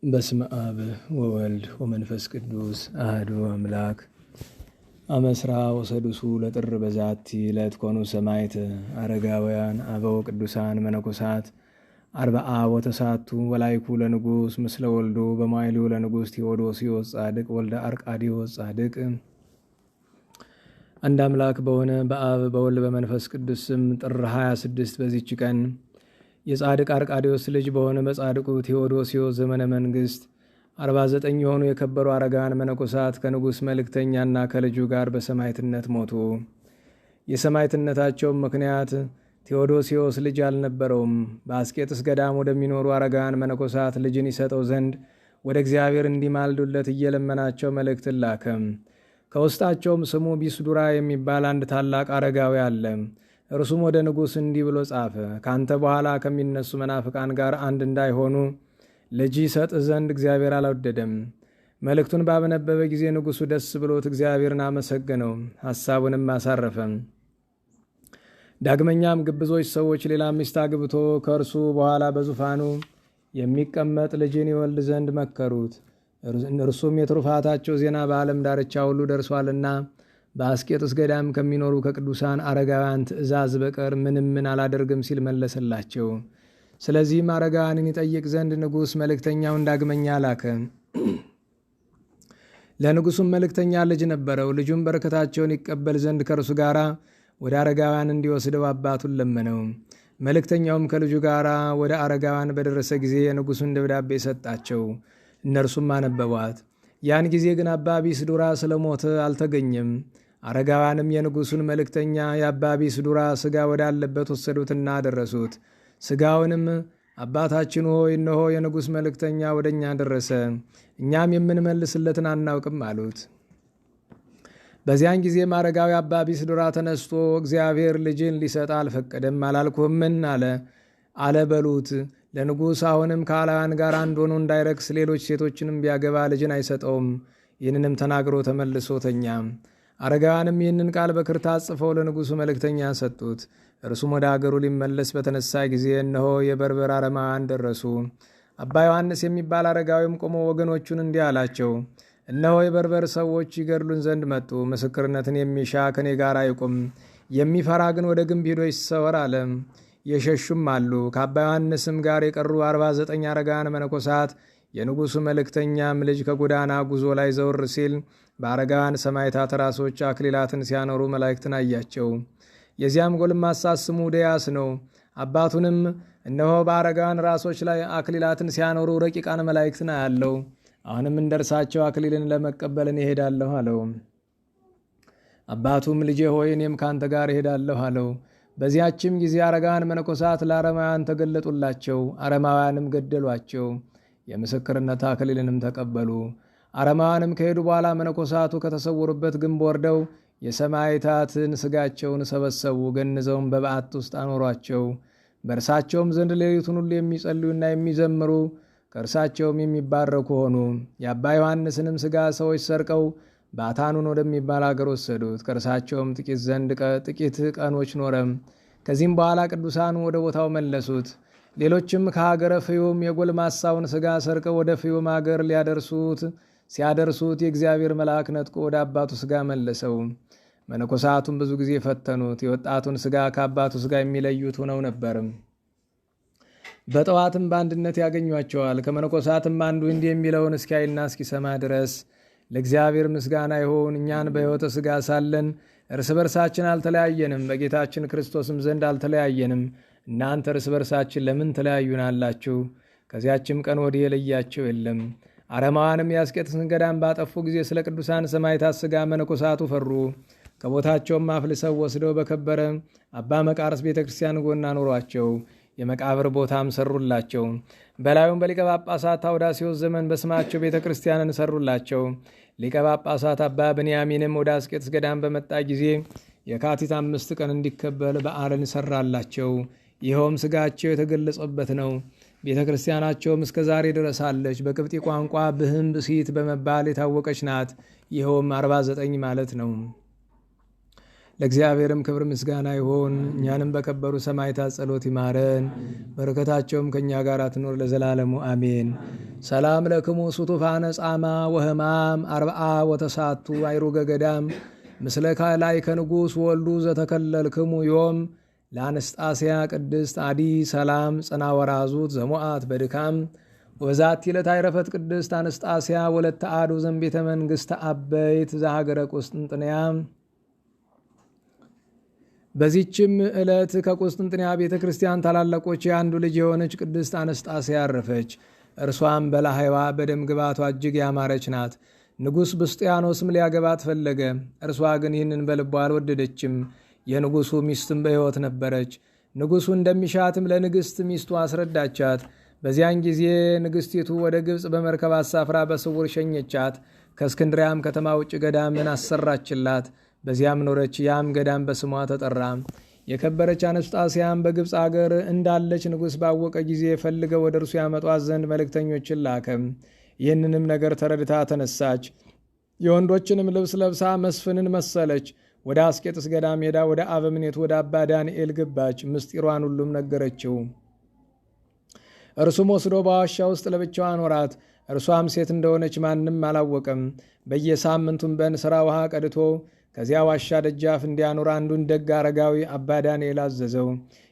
በስመ አብ ወወልድ ወመንፈስ ቅዱስ አሐዱ አምላክ። አመስራ ወሰዱሱ ለጥር በዛቲ ዕለት ኮኑ ሰማዕት አረጋውያን አበው ቅዱሳን መነኮሳት አርብዓ ወተሳቱ ወላይኩ ለንጉሥ ምስለ ወልዱ በማይሉ ለንጉሥ ቴዎዶስዮስ ጻድቅ ወልደ አርቃዲዮስ ጻድቅ። አንድ አምላክ በሆነ በአብ በወልድ በመንፈስ ቅዱስ ስም ጥር 26 በዚች ቀን የጻድቅ አርቃዲዮስ ልጅ በሆነ በጻድቁ ቴዎዶስዮስ ዘመነ መንግሥት 49 የሆኑ የከበሩ አረጋውያን መነኮሳት ከንጉሥ መልእክተኛና ከልጁ ጋር በሰማዕትነት ሞቱ። የሰማዕትነታቸውም ምክንያት ቴዎዶስዮስ ልጅ አልነበረውም። በአስቄጥስ ገዳም ወደሚኖሩ አረጋውያን መነኮሳት ልጅን ይሰጠው ዘንድ ወደ እግዚአብሔር እንዲማልዱለት እየለመናቸው መልእክትን ላከም። ከውስጣቸውም ስሙ ቢስዱራ የሚባል አንድ ታላቅ አረጋዊ አለ። እርሱም ወደ ንጉሥ እንዲህ ብሎ ጻፈ። ካንተ በኋላ ከሚነሱ መናፍቃን ጋር አንድ እንዳይሆኑ ልጅ ይሰጥ ዘንድ እግዚአብሔር አልወደደም። መልእክቱን ባበነበበ ጊዜ ንጉሡ ደስ ብሎት እግዚአብሔርን አመሰገነው፣ ሐሳቡንም አሳረፈ። ዳግመኛም ግብዞች ሰዎች ሌላ ሚስት አግብቶ ከእርሱ በኋላ በዙፋኑ የሚቀመጥ ልጅን ይወልድ ዘንድ መከሩት። እርሱም የትሩፋታቸው ዜና በዓለም ዳርቻ ሁሉ ደርሷልና በአስቄጥስ ገዳም ከሚኖሩ ከቅዱሳን አረጋውያን ትእዛዝ በቀር ምን አላደርግም ሲል መለሰላቸው። ስለዚህም አረጋውያንን ይጠይቅ ዘንድ ንጉሥ መልእክተኛውን ዳግመኛ ላከ። ለንጉሡም መልእክተኛ ልጅ ነበረው። ልጁም በረከታቸውን ይቀበል ዘንድ ከእርሱ ጋር ወደ አረጋውያን እንዲወስደው አባቱን ለመነው። መልእክተኛውም ከልጁ ጋር ወደ አረጋውያን በደረሰ ጊዜ የንጉሡን ደብዳቤ ሰጣቸው። እነርሱም አነበቧት። ያን ጊዜ ግን አባ ቢስዱራ ስለሞተ አልተገኘም። አረጋውያንም የንጉሡን መልእክተኛ የአባ ቢስዱራ ሥጋ ወዳለበት ወሰዱትና አደረሱት። ሥጋውንም አባታችን ሆይ እነሆ የንጉሥ መልእክተኛ ወደ እኛ ደረሰ፣ እኛም የምንመልስለትን አናውቅም አሉት። በዚያን ጊዜም አረጋዊ አባ ቢስዱራ ተነስቶ እግዚአብሔር ልጅን ሊሰጥ አልፈቀደም አላልኩምን አለ በሉት። ለንጉሥ አሁንም ከአላውያን ጋር አንድ ሆኖ እንዳይረክስ ሌሎች ሴቶችንም ቢያገባ ልጅን አይሰጠውም። ይህንንም ተናግሮ ተመልሶ ተኛ። አረጋውያንም ይህንን ቃል በክርታስ ጽፈው ለንጉሡ መልእክተኛ ሰጡት። እርሱም ወደ አገሩ ሊመለስ በተነሳ ጊዜ እነሆ የበርበር አረማውያን ደረሱ። አባ ዮሐንስ የሚባል አረጋዊም ቆሞ ወገኖቹን እንዲህ አላቸው፣ እነሆ የበርበር ሰዎች ይገድሉን ዘንድ መጡ። ምስክርነትን የሚሻ ከኔ ጋር አይቁም፣ የሚፈራ ግን ወደ ግንብ ሄዶ ይሰወር አለ። የሸሹም አሉ። ከአባ ዮሐንስም ጋር የቀሩ 49 አረጋውያን መነኮሳት የንጉሡ መልእክተኛም ልጅ ከጎዳና ጉዞ ላይ ዘውር ሲል በአረጋውያን ሰማዕታት ራሶች አክሊላትን ሲያኖሩ መላእክትን አያቸው። የዚያም ጎልማሳ ስሙ ድያስ ነው። አባቱንም እነሆ በአረጋውያን ራሶች ላይ አክሊላትን ሲያኖሩ ረቂቃን መላእክትን አያለው። አሁንም እንደርሳቸው አክሊልን ለመቀበልን እሄዳለሁ አለው። አባቱም ልጄ ሆይ እኔም ካንተ ጋር እሄዳለሁ አለው። በዚያችም ጊዜ አረጋውያን መነኮሳት ለአረማውያን ተገለጡላቸው። አረማውያንም ገደሏቸው፣ የምስክርነት አክሊልንም ተቀበሉ። አረማውያንም ከሄዱ በኋላ መነኮሳቱ ከተሰወሩበት ግንብ ወርደው የሰማዕታትን ሥጋቸውን ሰበሰቡ፣ ገንዘውን በበዓት ውስጥ አኖሯቸው። በእርሳቸውም ዘንድ ሌሊቱን ሁሉ የሚጸልዩና የሚዘምሩ ከእርሳቸውም የሚባረኩ ሆኑ። የአባ ዮሐንስንም ሥጋ ሰዎች ሰርቀው ባታኑን ወደሚባል አገር ወሰዱት። ከእርሳቸውም ጥቂት ቀኖች ኖረም። ከዚህም በኋላ ቅዱሳኑ ወደ ቦታው መለሱት። ሌሎችም ከሀገረ ፍዩም የጎልማሳውን ሥጋ ሰርቀው ወደ ፍዩም አገር ሲያደርሱት የእግዚአብሔር መልአክ ነጥቆ ወደ አባቱ ሥጋ መለሰው። መነኮሳቱም ብዙ ጊዜ ፈተኑት። የወጣቱን ሥጋ ከአባቱ ሥጋ የሚለዩት ሆነው ነበርም። በጠዋትም በአንድነት ያገኟቸዋል። ከመነኮሳትም አንዱ እንዲህ የሚለውን እስኪያይና እስኪሰማ ድረስ ለእግዚአብሔር ምስጋና ይሁን። እኛን በሕይወተ ሥጋ ሳለን እርስ በርሳችን አልተለያየንም፣ በጌታችን ክርስቶስም ዘንድ አልተለያየንም። እናንተ እርስ በርሳችን ለምን ተለያዩናላችሁ? ከዚያችም ቀን ወዲህ የለያቸው የለም። አረማውያንም የአስቄጥስን ገዳም ባጠፉ ጊዜ ስለ ቅዱሳን ሰማዕታት ሥጋ መነኮሳቱ ፈሩ። ከቦታቸውም አፍልሰው ወስደው በከበረ አባ መቃርስ ቤተ ክርስቲያን ጎን አኖሯቸው። የመቃብር ቦታም ሰሩላቸው። በላዩም በሊቀ ጳጳሳት ታውዳሲዎስ ዘመን በስማቸው ቤተ ክርስቲያንን ሰሩላቸው። ሊቀ ጳጳሳት አባ ብንያሚንም ወደ አስቄጥስ ገዳም በመጣ ጊዜ የካቲት 5 ቀን እንዲከበል በዓልን ሰራላቸው። ይኸውም ሥጋቸው የተገለጸበት ነው። ቤተ ክርስቲያናቸውም እስከ ዛሬ ድረሳለች። በቅብጢ ቋንቋ ብህም ብሲት በመባል የታወቀች ናት። ይኸውም 49 ማለት ነው። ለእግዚአብሔርም ክብር ምስጋና ይሆን። እኛንም በከበሩ ሰማዕታት ጸሎት ይማረን፣ በረከታቸውም ከእኛ ጋር ትኖር ለዘላለሙ አሜን። ሰላም ለክሙ ሱቱፋነ ጻማ ወህማም አርብዓ ወተሳቱ አይሩገ ገዳም ምስለ ካላይ ከንጉሥ ወልዱ ዘተከለልክሙ ዮም ለአንስጣስያ ቅድስት አዲ ሰላም ጽናወራዙት ዘሞአት በድካም ወዛቲ ለታይረፈት ቅድስት አንስጣስያ ወለተ አዱ ዘንቤተ መንግሥተ አበይት ዘሀገረ ቁስጥንጥንያ። በዚችም ዕለት ከቁስጥንጥንያ ቤተ ክርስቲያን ታላላቆች የአንዱ ልጅ የሆነች ቅድስት አንስጣስያ አረፈች። እርሷም በላህይዋ በደም ግባቷ እጅግ ያማረች ናት። ንጉሥ ብስጥያኖስም ሊያገባት ፈለገ። እርሷ ግን ይህንን በልቧ አልወደደችም። የንጉሡ ሚስትም በሕይወት ነበረች። ንጉሡ እንደሚሻትም ለንግሥት ሚስቱ አስረዳቻት። በዚያን ጊዜ ንግሥቲቱ ወደ ግብፅ በመርከብ አሳፍራ በስውር ሸኘቻት። ከእስክንድሪያም ከተማ ውጭ ገዳምን አሰራችላት። በዚያም ኖረች። ያም ገዳም በስሟ ተጠራ። የከበረች አንስጣስያም በግብፅ አገር እንዳለች ንጉሥ ባወቀ ጊዜ ፈልገው ወደ እርሱ ያመጧት ዘንድ መልእክተኞችን ላከም። ይህንንም ነገር ተረድታ ተነሳች። የወንዶችንም ልብስ ለብሳ መስፍንን መሰለች። ወደ አስቄጥስ ገዳም ሄዳ ወደ አበምኔቱ ወደ አባ ዳንኤል ገባች። ምስጢሯን ሁሉም ነገረችው። እርሱም ወስዶ በዋሻ ውስጥ ለብቻዋ አኖራት። እርሷም ሴት እንደሆነች ማንም አላወቀም። በየሳምንቱም በእንስራ ውሃ ቀድቶ ከዚያ ዋሻ ደጃፍ እንዲያኖር አንዱን ደግ አረጋዊ አባ ዳንኤል አዘዘው።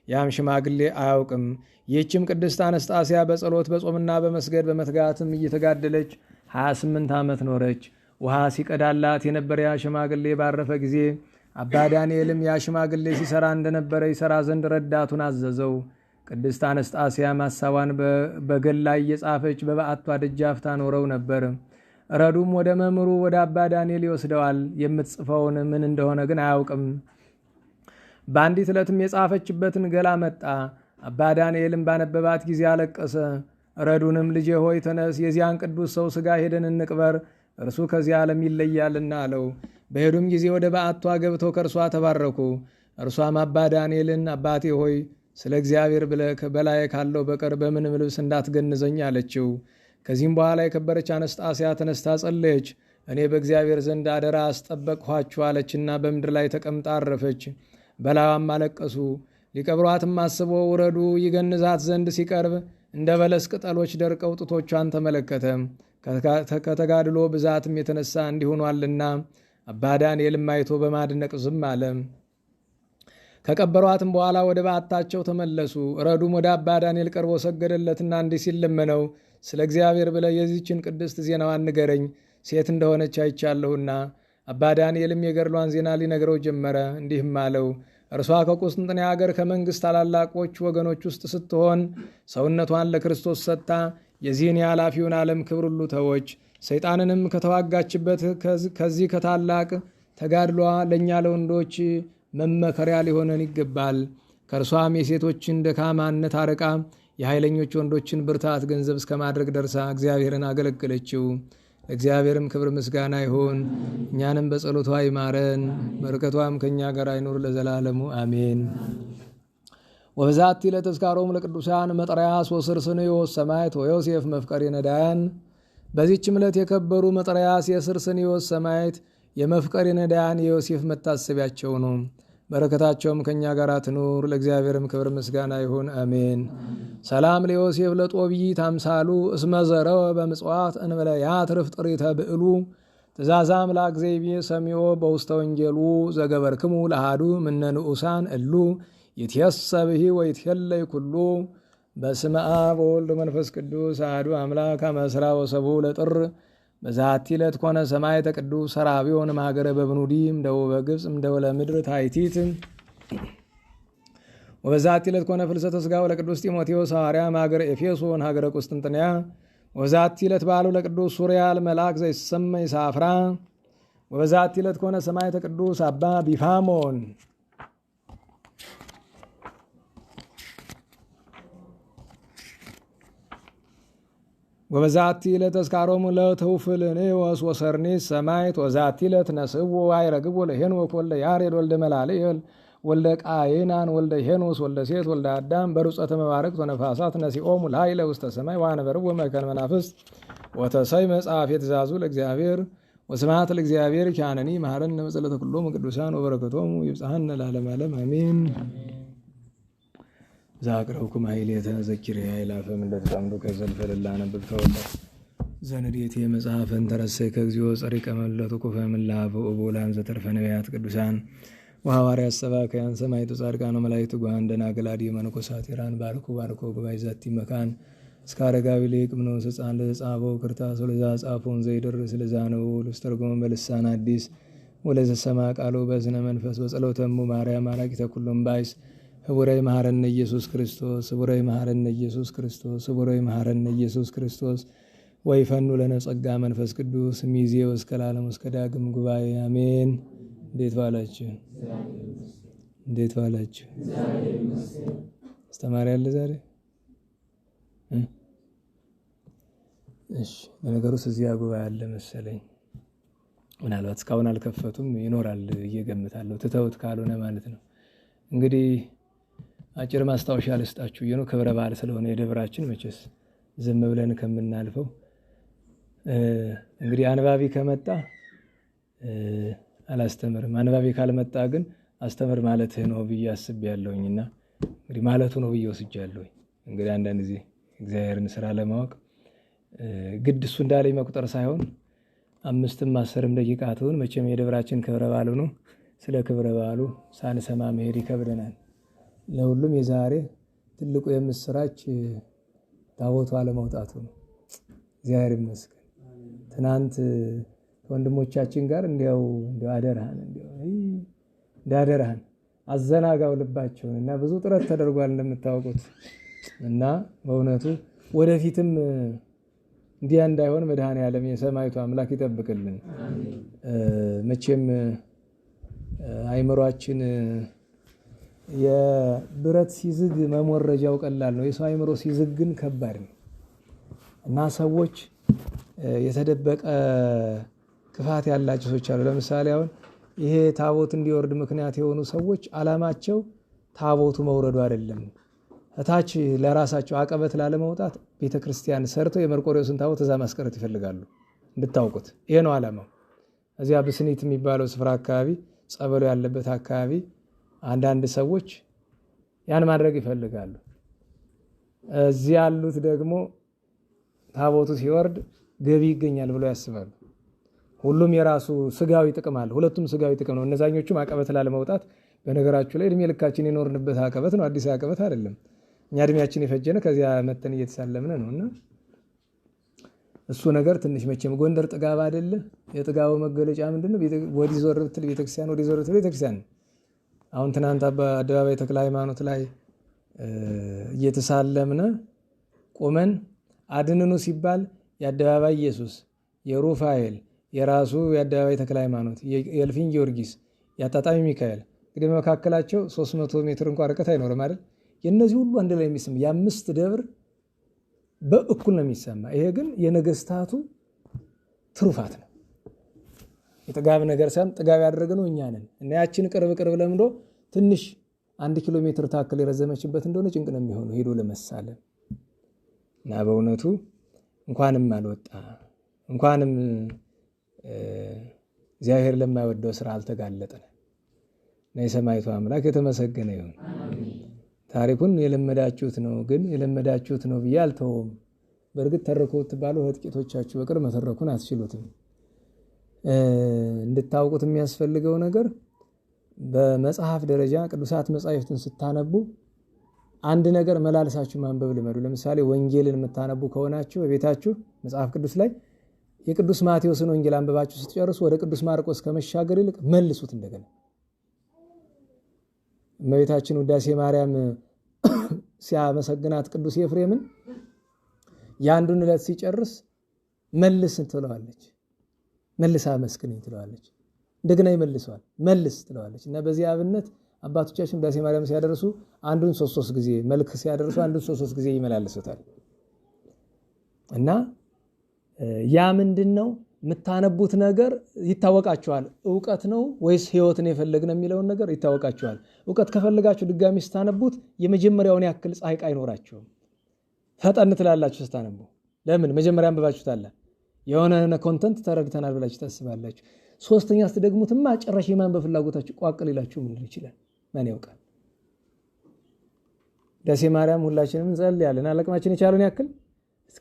ያም ሽማግሌ አያውቅም። ይህችም ቅድስት አንስጣስያ በጸሎት በጾምና በመስገድ በመትጋትም እየተጋደለች 28 ዓመት ኖረች። ውሃ ሲቀዳላት የነበረ ያ ሽማግሌ ባረፈ ጊዜ አባ ዳንኤልም ያ ሽማግሌ ሲሰራ እንደነበረ ይሰራ ዘንድ ረዳቱን አዘዘው። ቅድስት አንስጣስያም ሐሳቧን በገል ላይ እየጻፈች በበዓቷ ደጃፍ ታኖረው ነበር። ረዱም ወደ መምህሩ ወደ አባ ዳንኤል ይወስደዋል። የምትጽፈውን ምን እንደሆነ ግን አያውቅም። በአንዲት ዕለትም የጻፈችበትን ገላ መጣ። አባ ዳንኤልም ባነበባት ጊዜ አለቀሰ። ረዱንም ልጄ ሆይ ተነስ፣ የዚያን ቅዱስ ሰው ሥጋ ሄደን እንቅበር፣ እርሱ ከዚህ ዓለም ይለያልና አለው። በሄዱም ጊዜ ወደ በዓቷ ገብተው ከእርሷ ተባረኩ። እርሷም አባ ዳንኤልን አባቴ ሆይ ስለ እግዚአብሔር ብለህ በላይ ካለው በቀር በምንም ልብስ እንዳትገንዘኝ አለችው። ከዚህም በኋላ የከበረች አንስጣስያ ተነስታ ጸለየች። እኔ በእግዚአብሔር ዘንድ አደራ አስጠበቅኋችሁ አለችና በምድር ላይ ተቀምጣ አረፈች። በላዩም አለቀሱ። ሊቀብሯትም አስበው ረዱ ይገንዛት ዘንድ ሲቀርብ እንደ በለስ ቅጠሎች ደርቀው ጡቶቿን ተመለከተ። ከተጋድሎ ብዛትም የተነሳ እንዲሆኗልና አባ ዳንኤልም አይቶ በማድነቅ ዝም አለ። ከቀበሯትም በኋላ ወደ በዓታቸው ተመለሱ። ረዱም ወደ አባ ዳንኤል ቀርቦ ሰገደለትና እንዲህ ሲል ለመነው፣ ስለ እግዚአብሔር ብለህ የዚችን ቅድስት ዜናዋን ንገረኝ፣ ሴት እንደሆነች አይቻለሁና። አባ ዳንኤልም የገድሏን ዜና ሊነግረው ጀመረ። እንዲህም አለው፣ እርሷ ከቁስጥንጥንያ አገር ከመንግሥት ታላላቆች ወገኖች ውስጥ ስትሆን ሰውነቷን ለክርስቶስ ሰጥታ የዚህን የኃላፊውን ዓለም ክብር ሁሉ ተወች። ሰይጣንንም ከተዋጋችበት ከዚህ ከታላቅ ተጋድሏ ለእኛ ለወንዶች መመከሪያ ሊሆነን ይገባል። ከእርሷም የሴቶችን ደካማነት አርቃ የኃይለኞች ወንዶችን ብርታት ገንዘብ እስከ ማድረግ ደርሳ እግዚአብሔርን አገለገለችው። ለእግዚአብሔርም ክብር ምስጋና ይሁን። እኛንም በጸሎቷ ይማረን፣ በረከቷም ከእኛ ጋር አይኑር ለዘላለሙ አሜን። ወበዛቲ ለተስካሮሙ ለቅዱሳን መጥርያስ ወስርስንዮስ ሰማዕት ወዮሴፍ መፍቀሬ ነዳያን። በዚህችም ዕለት የከበሩ መጥርያስ የስርስንዮስ ሰማዕት የመፍቀሬ ነዳያን የዮሴፍ መታሰቢያቸው ነው። በረከታቸውም ከእኛ ጋር ትኑር። ለእግዚአብሔርም ክብር ምስጋና ይሁን አሜን። ሰላም ለዮሴፍ ለጦቢት አምሳሉ እስመ ዘረወ በምጽዋት እንበለ ያትርፍ ጥሪተ ብዕሉ ትእዛዛም ለአግዘይቤ ሰሚዮ በውስተ ወንጌሉ ዘገበርክሙ ለሃዱ ምነ ንዑሳን እሉ ይትየሰብሂ ወይትሄለይ ኩሉ። በስመ አብ ወወልድ ወመንፈስ ቅዱስ አሐዱ አምላክ አመ ዕስራ ወሰብዑ ለጥር በዛቲ ዕለት ኮነ ሰማዕተ ቅዱስ ሰራብዮን እምሀገረ በብኑዲም ደቡበ ግብፅ እምደወለ ምድር ታይቲት። ወበዛቲ ዕለት ኮነ ፍልሰተ ሥጋው ለቅዱስ ጢሞቴዎስ ሐዋርያ እምሀገረ ኤፌሶን ሀገረ ቁስጥንጥንያ። ወበዛቲ ዕለት በዓሉ ለቅዱስ ሱርያል መልአክ ዘይሰመይ ሳፍራ። ወበዛቲ ዕለት ኮነ ሰማዕተ ቅዱስ አባ ቢፋሞን። ወበዛቲ ዕለት ተስካሮሙ ለተውፍልኔዎስ ወሰርኒስ ሰማዕት። ወዛቲ ዕለት ነስእዎ አይረግቦ ለሄኖክ ወልደ ያሬድ ወልደ መላልኤል ወልደ ቃይናን ወልደ ሄኖስ ወልደ ሴት ወልደ አዳም በሩጸተ መባረክት ወነፋሳት ነሲኦሙ ላዕለ ውስተ ሰማይ ወአንበርዎ መከነ መናፍስት ወተሰይመ መጽሐፈ ትእዛዙ ለእግዚአብሔር። ወስብሐት ለእግዚአብሔር ኪያነኒ መሐረነ በጸሎተ ኩሎሙ ቅዱሳን ወበረከቶሙ ይብጽሐነ ለዓለመ ዓለም አሜን። ዛቅረብኩም ኃይሌተ ዘኪርየ አእላፈ እምለተጠምዱ ከዘልፈ ለላነብብ ተወልደ ዘንዴቴ መጽሐፈን ተረሰይ ከግዚኦ ጸሪቀ መለቱ ኩፈ እምለአፈ ወቡላን ዘተርፈ ነቢያት ቅዱሳን ወሐዋርያት ሰባክያን ሰማዕታት ጻድቃን ወመላእክት ጉሃን ደናግል አድኅ መነኮሳት ሄራን ባርኩ ጉባኤ ዛቲ መካን እስከ አረጋዊ ሊቅ ምንዑስ ሕፃን ለዘጻፈው ክርታስ ወለዛ ጻፎን ዘይደርስ ለዛነው ለስተርጎመ በልሳን አዲስ ወለዘሰማ ቃሉ በዝነ መንፈስ በጸሎተሙ ማርያም አራቂተ ኩሉም ባይስ ህቡረይ መሐረነ ኢየሱስ ክርስቶስ ህቡረይ መሐረነ ኢየሱስ ክርስቶስ ህቡረይ መሐረነ ኢየሱስ ክርስቶስ ወይፈኑ ለነ ጸጋ መንፈስ ቅዱስ ሚዜው እስከ ለዓለም እስከ ዳግም ጉባኤ አሜን። እንዴት ዋላችሁ? እንዴት ዋላችሁ? አስተማሪ አለ ዛሬ? እሺ ለነገሩስ እዚያ ጉባኤ አለ መሰለኝ። ምናልባት እስካሁን አልከፈቱም፣ ይኖራል እየገምታለሁ፣ ትተውት ካልሆነ ማለት ነው። እንግዲህ አጭር ማስታወሻ ልስጣችሁ ነው። ክብረ በዓል ስለሆነ የደብራችን መቼስ ዝም ብለን ከምናልፈው እንግዲህ አንባቢ ከመጣ አላስተምርም፣ አንባቢ ካልመጣ ግን አስተምር ማለትህ ነው ብዬ አስቤያለሁኝና እንግዲህ ማለቱ ነው ብዬ ወስጃለሁኝ። እንግዲህ አንዳንድ ጊዜ እግዚአብሔርን ስራ ለማወቅ ግድ እሱ እንዳለኝ መቁጠር ሳይሆን 5ም 10ም ደቂቃ ትሁን መቼም የደብራችን ክብረ በዓሉ ነው። ስለ ክብረ በዓሉ ሳንሰማ መሄድ ይከብደናል። ለሁሉም የዛሬ ትልቁ የምስራች ታቦቱ አለመውጣቱ ነው። እግዚአብሔር ይመስገን። ትናንት ከወንድሞቻችን ጋር እንዲያው አደራህን አዘናጋው ልባቸውን እና ብዙ ጥረት ተደርጓል እንደምታውቁት እና በእውነቱ ወደፊትም እንዲያ እንዳይሆን መድኃኔዓለም የሰማይቱ አምላክ ይጠብቅልን። መቼም አይምሯችን የብረት ሲዝግ መሞረጃው ቀላል ነው። የሰው አይምሮ ሲዝግ ግን ከባድ ነው እና ሰዎች የተደበቀ ክፋት ያላቸው ሰዎች አሉ። ለምሳሌ አሁን ይሄ ታቦት እንዲወርድ ምክንያት የሆኑ ሰዎች አላማቸው ታቦቱ መውረዱ አይደለም። እታች ለራሳቸው አቀበት ላለመውጣት ቤተክርስቲያን ሰርተው የመርቆሬዎስን ታቦት እዛ ማስቀረት ይፈልጋሉ። እንድታውቁት ይሄ ነው አላማው። እዚያ ብስኒት የሚባለው ስፍራ አካባቢ ጸበሉ ያለበት አካባቢ አንዳንድ ሰዎች ያን ማድረግ ይፈልጋሉ። እዚህ ያሉት ደግሞ ታቦቱ ሲወርድ ገቢ ይገኛል ብለው ያስባሉ። ሁሉም የራሱ ስጋዊ ጥቅም አለ። ሁለቱም ስጋዊ ጥቅም ነው። እነዛኞቹም አቀበት ላለመውጣት በነገራችሁ ላይ እድሜ ልካችን የኖርንበት አቀበት ነው፣ አዲስ አቀበት አይደለም። እኛ እድሜያችን የፈጀነ ከዚያ መተን እየተሳለምነ ነውና እሱ ነገር ትንሽ መቼም ጎንደር ጥጋብ አይደለ? የጥጋቡ መገለጫ ምንድነው? ወዲህ ዞር ብትል ቤተክርስቲያን፣ ወዲህ ዞር ብትል ቤተክርስቲያን። አሁን ትናንት በአደባባይ ተክለ ሃይማኖት ላይ እየተሳለምነ ቆመን አድንኑ ሲባል የአደባባይ ኢየሱስ፣ የሩፋኤል፣ የራሱ የአደባባይ ተክለ ሃይማኖት፣ የእልፍኝ ጊዮርጊስ፣ የአጣጣሚ ሚካኤል እንግዲህ በመካከላቸው 300 ሜትር እንኳን ርቀት አይኖርም አይደል? የነዚህ ሁሉ አንድ ላይ የሚሰማ የ5 ደብር በእኩል ነው የሚሰማ። ይሄ ግን የነገስታቱ ትሩፋት ነው። የጥጋብ ነገር ሳይሆን ጥጋብ ያደረግነው እኛ ነን እና ያችን ቅርብ ለምዶ ትንሽ 1 ኪሎ ሜትር ታክል የረዘመችበት እንደሆነ ጭንቅ ነው የሚሆነው ሄዶ ለመሳለም እና በእውነቱ እንኳንም አልወጣ እንኳንም እግዚአብሔር ለማይወደው ስራ አልተጋለጠን እና የሰማይቱ አምላክ የተመሰገነ ይሁን። ታሪኩን የለመዳችሁት ነው፣ ግን የለመዳችሁት ነው ብዬ አልተውም። በእርግጥ ተረኩት ባሉ ጥቂቶቻችሁ በቅር መተረኩን አትችሉትም። እንድታውቁት የሚያስፈልገው ነገር በመጽሐፍ ደረጃ ቅዱሳት መጻሕፍትን ስታነቡ አንድ ነገር መላልሳችሁ ማንበብ ልመዱ። ለምሳሌ ወንጌልን የምታነቡ ከሆናችሁ በቤታችሁ መጽሐፍ ቅዱስ ላይ የቅዱስ ማቴዎስን ወንጌል አንብባችሁ ስትጨርሱ ወደ ቅዱስ ማርቆስ ከመሻገር ይልቅ መልሱት እንደገና። እመቤታችን ውዳሴ ማርያም ሲያመሰግናት ቅዱስ ኤፍሬምን የአንዱን ዕለት ሲጨርስ መልስ ትለዋለች፣ መልሳ መስክነኝ ትለዋለች። እንደገና ይመልሰዋል፣ መልስ ትለዋለች። እና በዚህ አብነት አባቶቻችን ውዳሴ ማርያም ሲያደርሱ አንዱን 3 ጊዜ መልክ ሲያደርሱ አንዱን 3 ጊዜ ይመላልሱታል። እና ያ ምንድነው የምታነቡት ነገር ይታወቃችኋል። ዕውቀት ነው ወይስ ሕይወትን የፈለግነው የሚለውን ነገር ይታወቃችኋል። ዕውቀት ከፈለጋችሁ ድጋሚ ስታነቡት የመጀመሪያውን ያክል ጻይቅ አይኖራችሁም። ፈጠን ትላላችሁ ስታነቡ። ለምን? መጀመሪያ አንብባችሁታል። የሆነ ኮንተንት ተረድተናል ብላችሁ ታስባላችሁ። ሶስተኛ ስትደግሙትማ ጭራሽ የማንበብ ፍላጎታችሁ ቋቅ ሊላችሁ ምን ይችላል? ማን ያውቃል? ዳሴ ማርያም ሁላችንም እንጸልያለን። አለቅማችን የቻለውን ያክል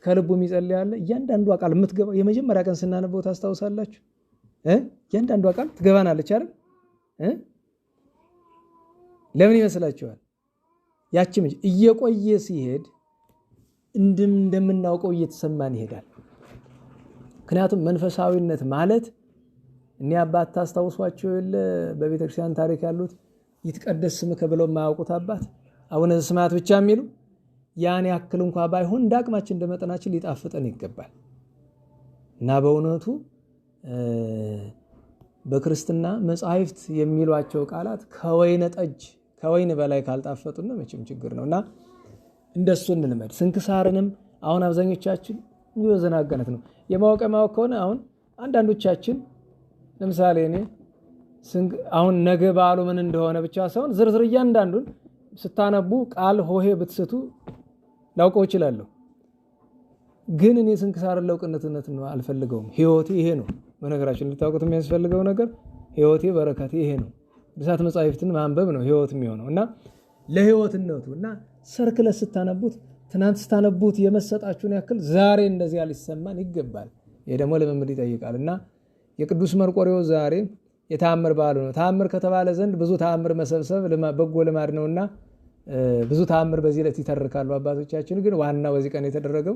ከልቡ የሚጸልይ ያለ እያንዳንዷ ቃል የምትገባው የመጀመሪያ ቀን ስናነበው ታስታውሳላችሁ። እያንዳንዷ ቃል ትገባናለች አይደል? ለምን ይመስላችኋል? ያቺም እየቆየ ሲሄድ እንደምናውቀው እየተሰማን ይሄዳል። ምክንያቱም መንፈሳዊነት ማለት እኔ አባት ታስታውሷቸው የለ በቤተክርስቲያን ታሪክ ያሉት ይትቀደስ ስምከ ብለው የማያውቁት አባት አቡነ ዘበሰማያት ብቻ የሚሉ ያን ያክል እንኳን ባይሆን እንደ አቅማችን እንደ መጠናችን ሊጣፍጠን ይገባል። እና በእውነቱ በክርስትና መጻሕፍት የሚሏቸው ቃላት ከወይነ ጠጅ ከወይን በላይ ካልጣፈጡና መቼም ችግር ነውና እንደሱ እንልመድ። ስንክሳርንም አሁን አብዛኞቻችን ይወዘናገነት ነው የማወቅ ከሆነ አሁን አንዳንዶቻችን ለምሳሌ እኔ አሁን ነገ በዓሉ ምን እንደሆነ ብቻ ሳይሆን ዝርዝር እያንዳንዱን ስታነቡ ቃል ሆሄ ብትስቱ ላውቀው እችላለሁ። ግን እኔ ስንክሳርን ለውቅነትነት ነው አልፈልገውም። ህይወቴ ይሄ ነው። በነገራችን ልታውቁት የሚያስፈልገው ነገር ህይወቴ በረከቴ ይሄ ነው። ቅዱሳት መጻሕፍትን ማንበብ ነው ህይወት የሚሆነው እና ለህይወትነቱ እና ሰርክለ ስታነቡት ትናንት ስታነቡት የመሰጣችሁን ያክል ዛሬ እንደዚህ ሊሰማን ይገባል። ይሄ ደግሞ ልምምድ ይጠይቃል እና የቅዱስ መርቆሬዎስ ዛሬ የተአምር በዓሉ ነው። ተአምር ከተባለ ዘንድ ብዙ ተአምር መሰብሰብ በጎ ልማድ ነውና ብዙ ተአምር በዚህ ዕለት ይተርካሉ አባቶቻችን። ግን ዋናው በዚህ ቀን የተደረገው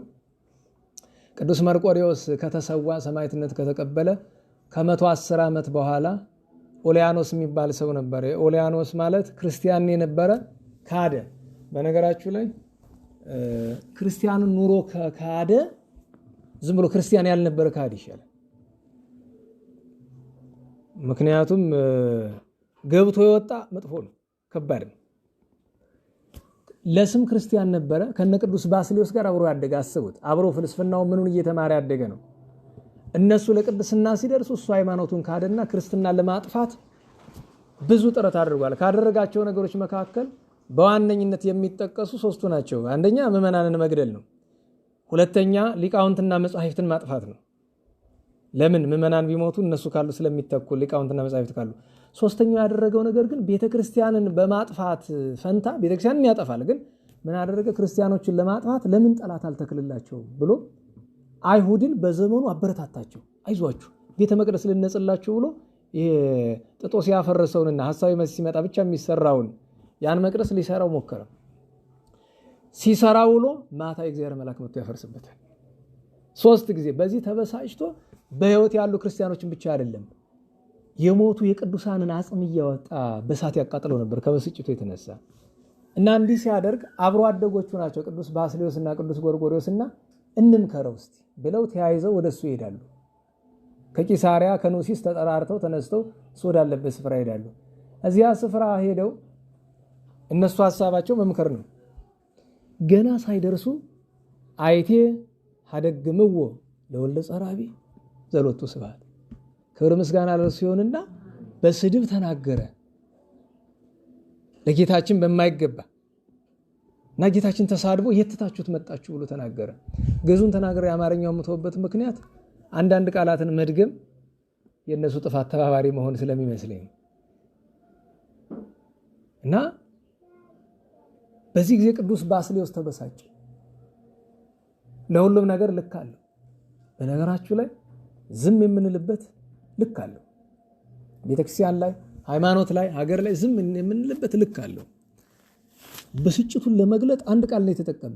ቅዱስ መርቆሬዎስ ከተሰዋ ሰማዕትነት ከተቀበለ ከ110 ዓመት በኋላ ኦሊያኖስ የሚባል ሰው ነበር። ኦሊያኖስ ማለት ክርስቲያን የነበረ ካደ። በነገራችሁ ላይ ክርስቲያኑን ኑሮ ካደ ዝም ብሎ ክርስቲያን ያልነበረ ካድ ይሻላል። ምክንያቱም ገብቶ የወጣ መጥፎ ነው፣ ከባድ ነው። ለስም ክርስቲያን ነበረ። ከነ ቅዱስ ባስልዮስ ጋር አብሮ ያደገ አስቡት። አብሮ ፍልስፍናው ምኑን እየተማረ ያደገ ነው። እነሱ ለቅድስና ሲደርሱ እሱ ሃይማኖቱን ካደና ክርስትናን ለማጥፋት ብዙ ጥረት አድርጓል። ካደረጋቸው ነገሮች መካከል በዋነኝነት የሚጠቀሱ ሶስቱ ናቸው። አንደኛ ምዕመናንን መግደል ነው። ሁለተኛ ሊቃውንትና መጻሕፍትን ማጥፋት ነው። ለምን ምዕመናን ቢሞቱ እነሱ ካሉ ስለሚተኩ ሊቃውንትና መጻሕፍት ካሉ። ሶስተኛው ያደረገው ነገር ግን ቤተክርስቲያንን በማጥፋት ፈንታ ቤተክርስቲያንን ያጠፋል። ግን ምን አደረገ? ክርስቲያኖችን ለማጥፋት ለምን ጠላት አልተክልላቸውም ብሎ አይሁድን በዘመኑ አበረታታቸው። አይዟችሁ ቤተ መቅደስ ልነጽላችሁ ብሎ ጥጦስ ያፈረሰውንና ሐሳዊ መሲህ ሲመጣ ብቻ የሚሰራውን ያን መቅደስ ሊሰራው ሞከረ። ሲሰራው ውሎ ማታ የእግዚአብሔር መልአክ መጥቶ ያፈርስበታል 3 ጊዜ። በዚህ ተበሳጭቶ በህይወት ያሉ ክርስቲያኖችን ብቻ አይደለም የሞቱ የቅዱሳንን አጽም እያወጣ በሳት ያቃጥለው ነበር ከበስጭቱ የተነሳ። እና እንዲህ ሲያደርግ አብሮ አደጎቹ ናቸው ቅዱስ ባስልዮስና ቅዱስ ጎርጎርዮስና እንምከረው እስቲ ብለው ተያይዘው ወደሱ ይሄዳሉ። ከቂሳሪያ ከኑሲስ ተጠራርተው ተነስተው እሱ ወዳለበት ስፍራ ይሄዳሉ። እዚያ ስፍራ ሄደው እነሱ ሐሳባቸው መምከር ነው። ገና ሳይደርሱ አይቴ ሀደግምዎ ለወልደ ጸራቢ ዘሎቱ ስብሐት ክብር ምስጋና ለእርሱ ይሁንና በስድብ ተናገረ። ለጌታችን በማይገባ እና ጌታችን ተሳድቦ የትታችሁት መጣችሁ ብሎ ተናገረ። ግዙን ተናገረ። የአማርኛው የምትወበት ምክንያት አንዳንድ ቃላትን መድገም የነሱ ጥፋት ተባባሪ መሆን ስለሚመስለኝ እና በዚህ ጊዜ ቅዱስ ባስልዮስ ተበሳጨ። ለሁሉም ነገር ልክ አለው። በነገራችሁ ላይ ዝም የምንልበት ልክ አለው። ቤተክርስቲያን ላይ፣ ሃይማኖት ላይ፣ ሀገር ላይ ዝም የምንልበት ልክ አለው። ብስጭቱን ለመግለጥ አንድ ቃል ነው የተጠቀመ።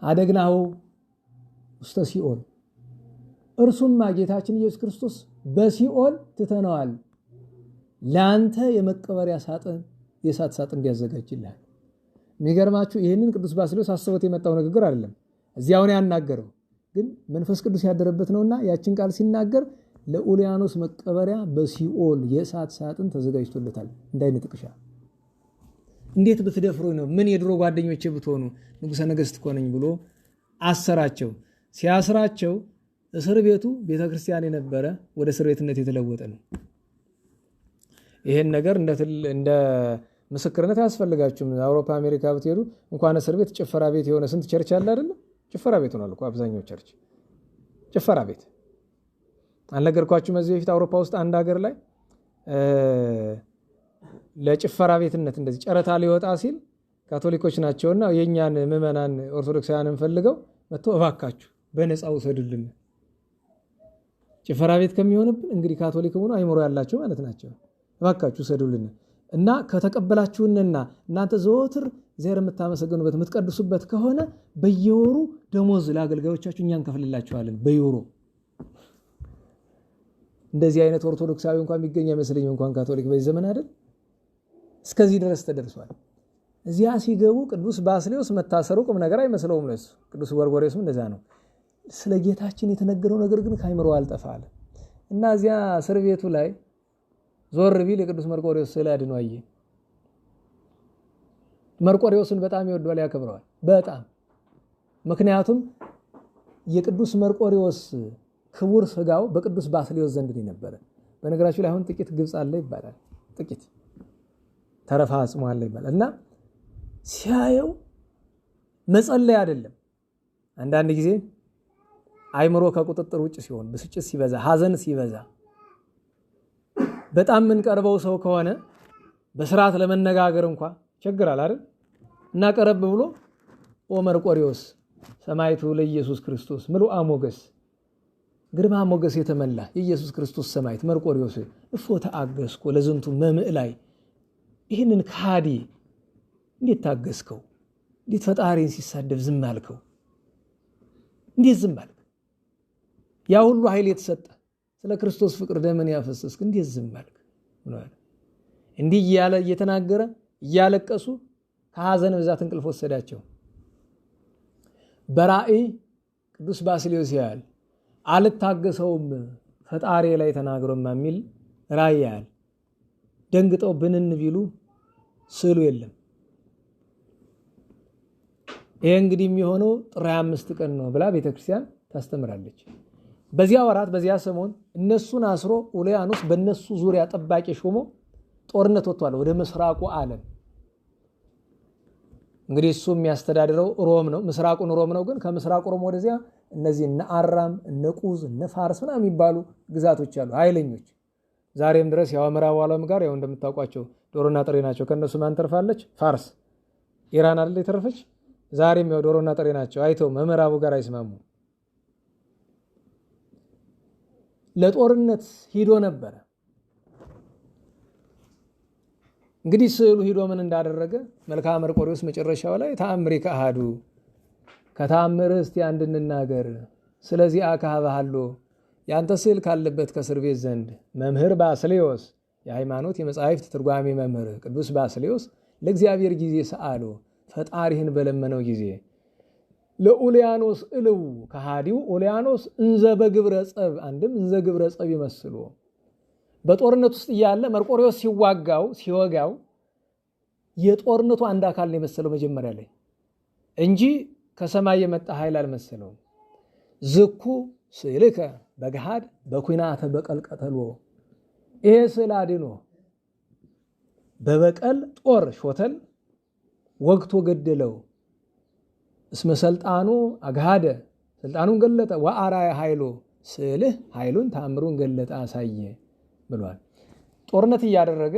አደግናሁ ውስተ ሲኦል፣ እርሱማ ጌታችን ኢየሱስ ክርስቶስ በሲኦል ትተነዋል፣ ለአንተ የመቀበሪያ ሳጥን የእሳት ሳጥን እንዲያዘጋጅልሃል። የሚገርማችሁ ይህንን ቅዱስ ባስልዮስ አስቦት የመጣው ንግግር አይደለም። እዚያውን ያናገረው ግን መንፈስ ቅዱስ ያደረበት ነውና ያችን ቃል ሲናገር ለኡልያኖስ መቀበሪያ በሲኦል የእሳት ሳጥን ተዘጋጅቶለታል እንዳይነጥቅሻ። እንዴት ብትደፍሩ ነው? ምን የድሮ ጓደኞቼ ብትሆኑ ንጉሠ ነገሥት እኮ ነኝ ብሎ አሰራቸው። ሲያስራቸው እስር ቤቱ ቤተክርስቲያን የነበረ ወደ እስር ቤትነት የተለወጠ ነው። ይሄን ነገር እንደ ምስክርነት አያስፈልጋችሁም። አውሮፓ አሜሪካ ብትሄዱ እንኳን እስር ቤት ጭፈራ ቤት የሆነ ስንት ቸርች አለ አይደል? ጭፈራ ቤት ሆኗል እኮ አብዛኛው ቸርች ጭፈራ ቤት። አልነገርኳችሁም? እዚህ በፊት አውሮፓ ውስጥ አንድ ሀገር ላይ ለጭፈራ ቤትነት እንደዚህ ጨረታ ሊወጣ ሲል ካቶሊኮች ናቸውና የኛን ምዕመናን ኦርቶዶክሳውያንን ፈልገው መጥቶ እባካችሁ በነፃ ውሰዱልን ጭፈራ ቤት ከሚሆንብን እንግዲህ ካቶሊክ ሆኖ አይምሮ ያላቸው ማለት ናቸው። እባካችሁ ውሰዱልን እና ከተቀበላችሁንና እናንተ ዘወትር እግዚአብሔር የምታመሰግኑበት የምትቀድሱበት ከሆነ በየወሩ ደሞዝ ለአገልጋዮቻችሁ እኛ እንከፍልላችኋለን በዩሮ። እንደዚህ አይነት ኦርቶዶክሳዊ እንኳን የሚገኝ አይመስለኝም እንኳን ካቶሊክ በዚህ ዘመን አይደል። እስከዚህ ድረስ ተደርሷል። እዚያ ሲገቡ ቅዱስ ባስልዮስ መታሰሩ ቁም ነገር አይመስለውም ለሱ። ቅዱስ ጎርጎርዮስም እንደዛ ነው። ስለ ጌታችን የተነገረው ነገር ግን ከአይምሮ አልጠፋለ እና እዚያ እስር ቤቱ ላይ ዞር ቢል የቅዱስ መርቆሬዎስ ስዕል አድኖ አየ። መርቆሬዎስን በጣም ይወደዋል፣ ያከብረዋል በጣም። ምክንያቱም የቅዱስ መርቆሬዎስ ክቡር ስጋው በቅዱስ ባስልዮስ ዘንድ ነበረ። በነገራችሁ ላይ አሁን ጥቂት ግብጽ አለ ይባላል፣ ጥቂት ተረፋ አጽሞ አለ ይባላል እና ሲያየው መጸለይ አይደለም። አንዳንድ ጊዜ አይምሮ ከቁጥጥር ውጭ ሲሆን፣ ብስጭት ሲበዛ፣ ሐዘን ሲበዛ በጣም የምንቀርበው ሰው ከሆነ በስርዓት ለመነጋገር እንኳን ቸግራል አይደል እና ቀረብ ብሎ ኦ መርቆሬዎስ ሰማዕቱ ለኢየሱስ ክርስቶስ ምሉአ ሞገስ ግርማ ሞገስ የተመላ የኢየሱስ ክርስቶስ ሰማዕት መርቆሬዎስ እፎ ተአገስኮ ለዝንቱ መምዕላይ ይህንን ካዲ እንዴት ታገስከው? እንዴት ፈጣሪን ሲሳደብ ዝም አልከው? እንዴት ዝም አልክ? ያ ሁሉ ኃይል የተሰጠ ስለ ክርስቶስ ፍቅር ደምን ያፈሰስክ እንዴት ዝም አልክ? እንዲህ እያለ እየተናገረ እያለቀሱ ከሐዘን ብዛት እንቅልፍ ወሰዳቸው። በራእይ ቅዱስ ባስልዮስ ያያል። አልታገሰውም ፈጣሪ ላይ ተናግሮማ የሚል ራእይ ያያል። ደንግጠው ብንን ቢሉ ስዕሉ የለም። ይሄ እንግዲህ የሚሆነው ጥር 25 ቀን ነው ብላ ቤተክርስቲያን ታስተምራለች። በዚያ ወራት በዚያ ሰሞን እነሱን አስሮ ኡልያኖስ በእነሱ ዙሪያ ጠባቂ ሾሞ ጦርነት ወጥቷል ወደ ምስራቁ ዓለም። እንግዲህ እሱ የሚያስተዳድረው ሮም ነው፣ ምስራቁን ሮም ነው። ግን ከምስራቁ ሮም ወደዚያ እነዚህ እነ አራም እነ ቁዝ እነ ፋርስ ምናምን የሚባሉ ግዛቶች አሉ ኃይለኞች። ዛሬም ድረስ ያው ምዕራቡ ዓለም ጋር ያው እንደምታውቋቸው ዶሮና ጥሬ ናቸው። ከነሱ ማን ተርፋለች? ፋርስ ኢራን አይደል የተረፈች? ዛሬም ያው ዶሮና ጥሬ ናቸው። አይተው ምዕራቡ ጋር አይስማሙ። ለጦርነት ሂዶ ነበር። እንግዲህ ስዕሉ ሂዶ ምን እንዳደረገ መልክዓ መርቆሬዎስ መጨረሻው ላይ ተአምሪከ አሐዱ ከተአምር እስቲ አንድ እንናገር ስለዚህ አካባሃሎ ያንተ ስዕል ካለበት ከእስር ቤት ዘንድ መምህር ባስልዮስ የሃይማኖት የመጻሕፍት ትርጓሜ መምህር ቅዱስ ባስልዮስ ለእግዚአብሔር ጊዜ ሰአሎ ፈጣሪህን በለመነው ጊዜ ለኡልያኖስ እልው ከሃዲው ኡልያኖስ እንዘ በግብረ ጸብ አንድም እንዘ ግብረ ጸብ ይመስሉ በጦርነት ውስጥ እያለ መርቆሬዎስ ሲወጋው የጦርነቱ አንድ አካል ነው የመሰለው መጀመሪያ ላይ እንጂ ከሰማይ የመጣ ኃይል አልመሰለውም። ዝኩ ስዕልከ በገሃድ በኩናተ በቀል ቀተሎ ይሄ ስዕል አድኖ በበቀል ጦር ሾተል ወግቶ ገደለው። እስመ ሰልጣኑ አግሃደ ስልጣኑን ገለጠ ወአራየ ኃይሎ ስዕልህ ኃይሉን ተአምሩን ገለጠ አሳየ ብሏል። ጦርነት እያደረገ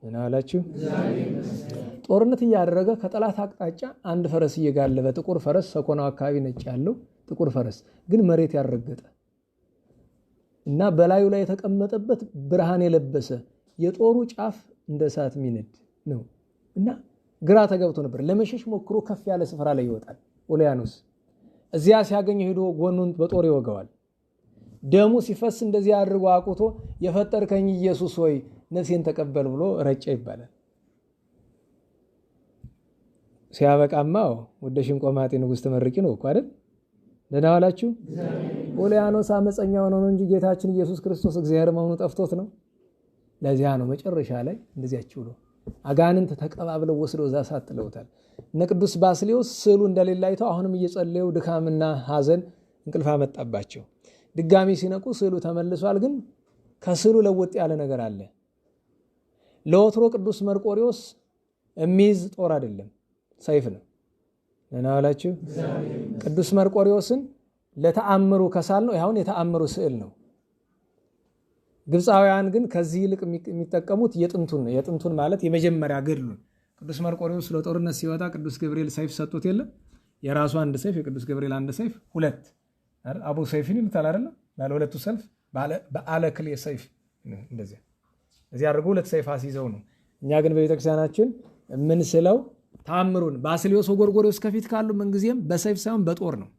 ምን አላችሁ? ጦርነት እያደረገ ከጠላት አቅጣጫ አንድ ፈረስ እየጋለበ ጥቁር ፈረስ ሰኮናው አካባቢ ነጭ ያለው ጥቁር ፈረስ ግን መሬት ያረገጠ እና በላዩ ላይ የተቀመጠበት ብርሃን የለበሰ የጦሩ ጫፍ እንደ እሳት ሚነድ ነው እና ግራ ተገብቶ ነበር። ለመሸሽ ሞክሮ ከፍ ያለ ስፍራ ላይ ይወጣል። ኡልያኖስ እዚያ ሲያገኘው ሄዶ ጎኑን በጦር ይወጋዋል። ደሙ ሲፈስ እንደዚህ አድርጎ አቁቶ የፈጠርከኝ ኢየሱስ ሆይ ነፍሴን ተቀበል ብሎ ረጨ ይባላል። ሲያበቃማ ወደ ሽንቆማጤ ንጉሥ ተመርቂ ነው እኮ አይደል? ደህና ዋላችሁ። ኡልያኖስ አመፀኛ ሆኖ ነው እንጂ ጌታችን ኢየሱስ ክርስቶስ እግዚአብሔር መሆኑ ጠፍቶት ነው። ለዚያ ነው መጨረሻ ላይ እንደዚያችሁ ነው አጋንንት ተቀባብለው ወስደው እዛ ሳጥለውታል። እነ ቅዱስ ባስልዮስ ስዕሉ እንደሌላ አይተው አሁንም እየጸለዩ ድካምና ሐዘን እንቅልፍ አመጣባቸው። ድጋሚ ሲነቁ ስዕሉ ተመልሷል። ግን ከስዕሉ ለውጥ ያለ ነገር አለ። ለወትሮ ቅዱስ መርቆሬዎስ የሚይዝ ጦር አይደለም፣ ሰይፍ ነው። እና አላችሁ ቅዱስ መርቆሬዎስን ለተአምሩ ከሳል ነው። ይሁን የተአምሩ ስዕል ነው። ግብፃውያን ግን ከዚህ ይልቅ የሚጠቀሙት የጥንቱን ነው። የጥንቱን ማለት የመጀመሪያ ገድሉን። ቅዱስ መርቆሬዎስ ለጦርነት ሲወጣ ቅዱስ ገብርኤል ሰይፍ ሰጡት የለም? የራሱ አንድ ሰይፍ፣ የቅዱስ ገብርኤል አንድ ሰይፍ፣ ሁለት አቡ ሰይፍን ይሉታል አይደለም? ባለ ሁለቱ ሰልፍ በአለክሌ ሰይፍ እንደዚህ እዚህ አድርገው ሁለት ሰይፍ አስይዘው ነው። እኛ ግን በቤተክርስቲያናችን የምንስለው ተአምሩን ባስልዮስ ወጎርጎርዮስ ከፊት ካሉ ምንጊዜም በሰይፍ ሳይሆን በጦር ነው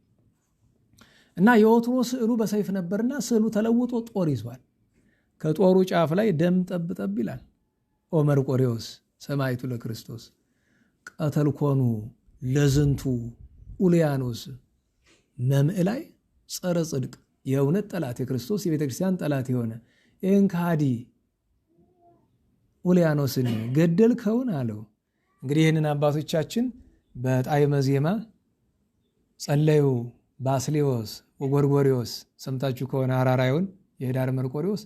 እና የወትሮ ስዕሉ በሰይፍ ነበርና ስዕሉ ተለውጦ ጦር ይዟል። ከጦሩ ጫፍ ላይ ደም ጠብ ጠብ ይላል። ኦ መርቆሬዎስ ሰማዕቱ ለክርስቶስ ቀተልኮኑ ለዝንቱ ኡልያኖስ መምዕላይ ጸረ ጽድቅ፣ የእውነት ጠላት የክርስቶስ የቤተክርስቲያን ጠላት የሆነ ይህን ከሃዲ ኡልያኖስን ገደልከውን አለው። እንግዲህ ይህንን አባቶቻችን በጣዕመ ዜማ ጸለዩ። ባስልዮስ ወጎርጎርዮስ ሰምታችሁ ከሆነ አራራዩን የህዳር መርቆሬዎስ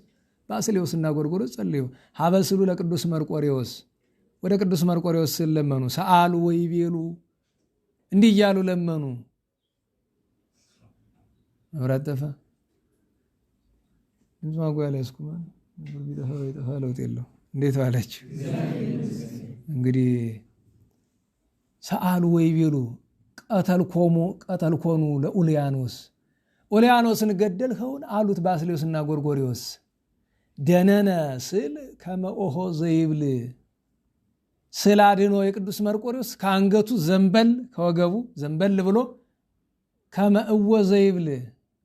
ባስልዮስ እና ጎርጎርዮስ ጸለዩ። ሀበስሉ ለቅዱስ መርቆሬዎስ፣ ወደ ቅዱስ መርቆሬዎስ ለመኑ። ሰአሉ ወይቤሉ፣ እንዲህ እያሉ ለመኑ። መብራት ጠፋ። ድምፅ ማጉያ ላይ ያስኩማ ቢጠፋ ለውጥ የለው። እንዴት ባላችሁ? እንግዲህ ሰአሉ ወይቤሉ ቀተልኮኑ ለኡልያኖስ፣ ኡልያኖስን ገደልኸውን አሉት ባስልዮስና ጎርጎርዮስ። ደነነ ስል ከመኦሆ ዘይብል፣ ስል አድኖ የቅዱስ መርቆሬዎስ ከአንገቱ ዘንበል ከወገቡ ዘንበል ብሎ ከመእወ ዘይብል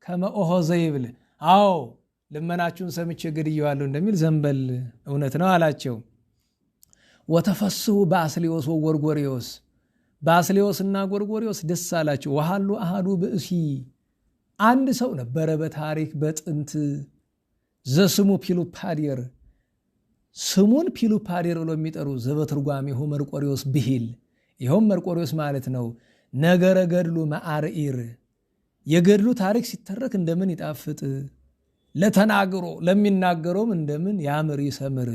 ከመኦሆ ዘይብል፣ አዎ ልመናችሁን ሰምቼ ገድየዋለሁ እንደሚል ዘንበል እውነት ነው አላቸው። ወተፈስሑ ባስልዮስ ወጎርጎርዮስ፣ ባስልዮስና ጎርጎርዮስ ደስ አላቸው። ወሃሉ አሃዱ ብእሲ፣ አንድ ሰው ነበረ በታሪክ በጥንት ዘስሙ ፒሉፓዴር፣ ስሙን ፒሉፓዴር ብሎ የሚጠሩ ዘበትርጓሜሁ መርቆሬዎስ ብሂል፣ ይኸውም መርቆሬዎስ ማለት ነው። ነገረ ገድሉ መዓርኢር፣ የገድሉ ታሪክ ሲተረክ እንደምን ይጣፍጥ፣ ለተናግሮ ለሚናገረውም እንደምን ያምር ይሰምር።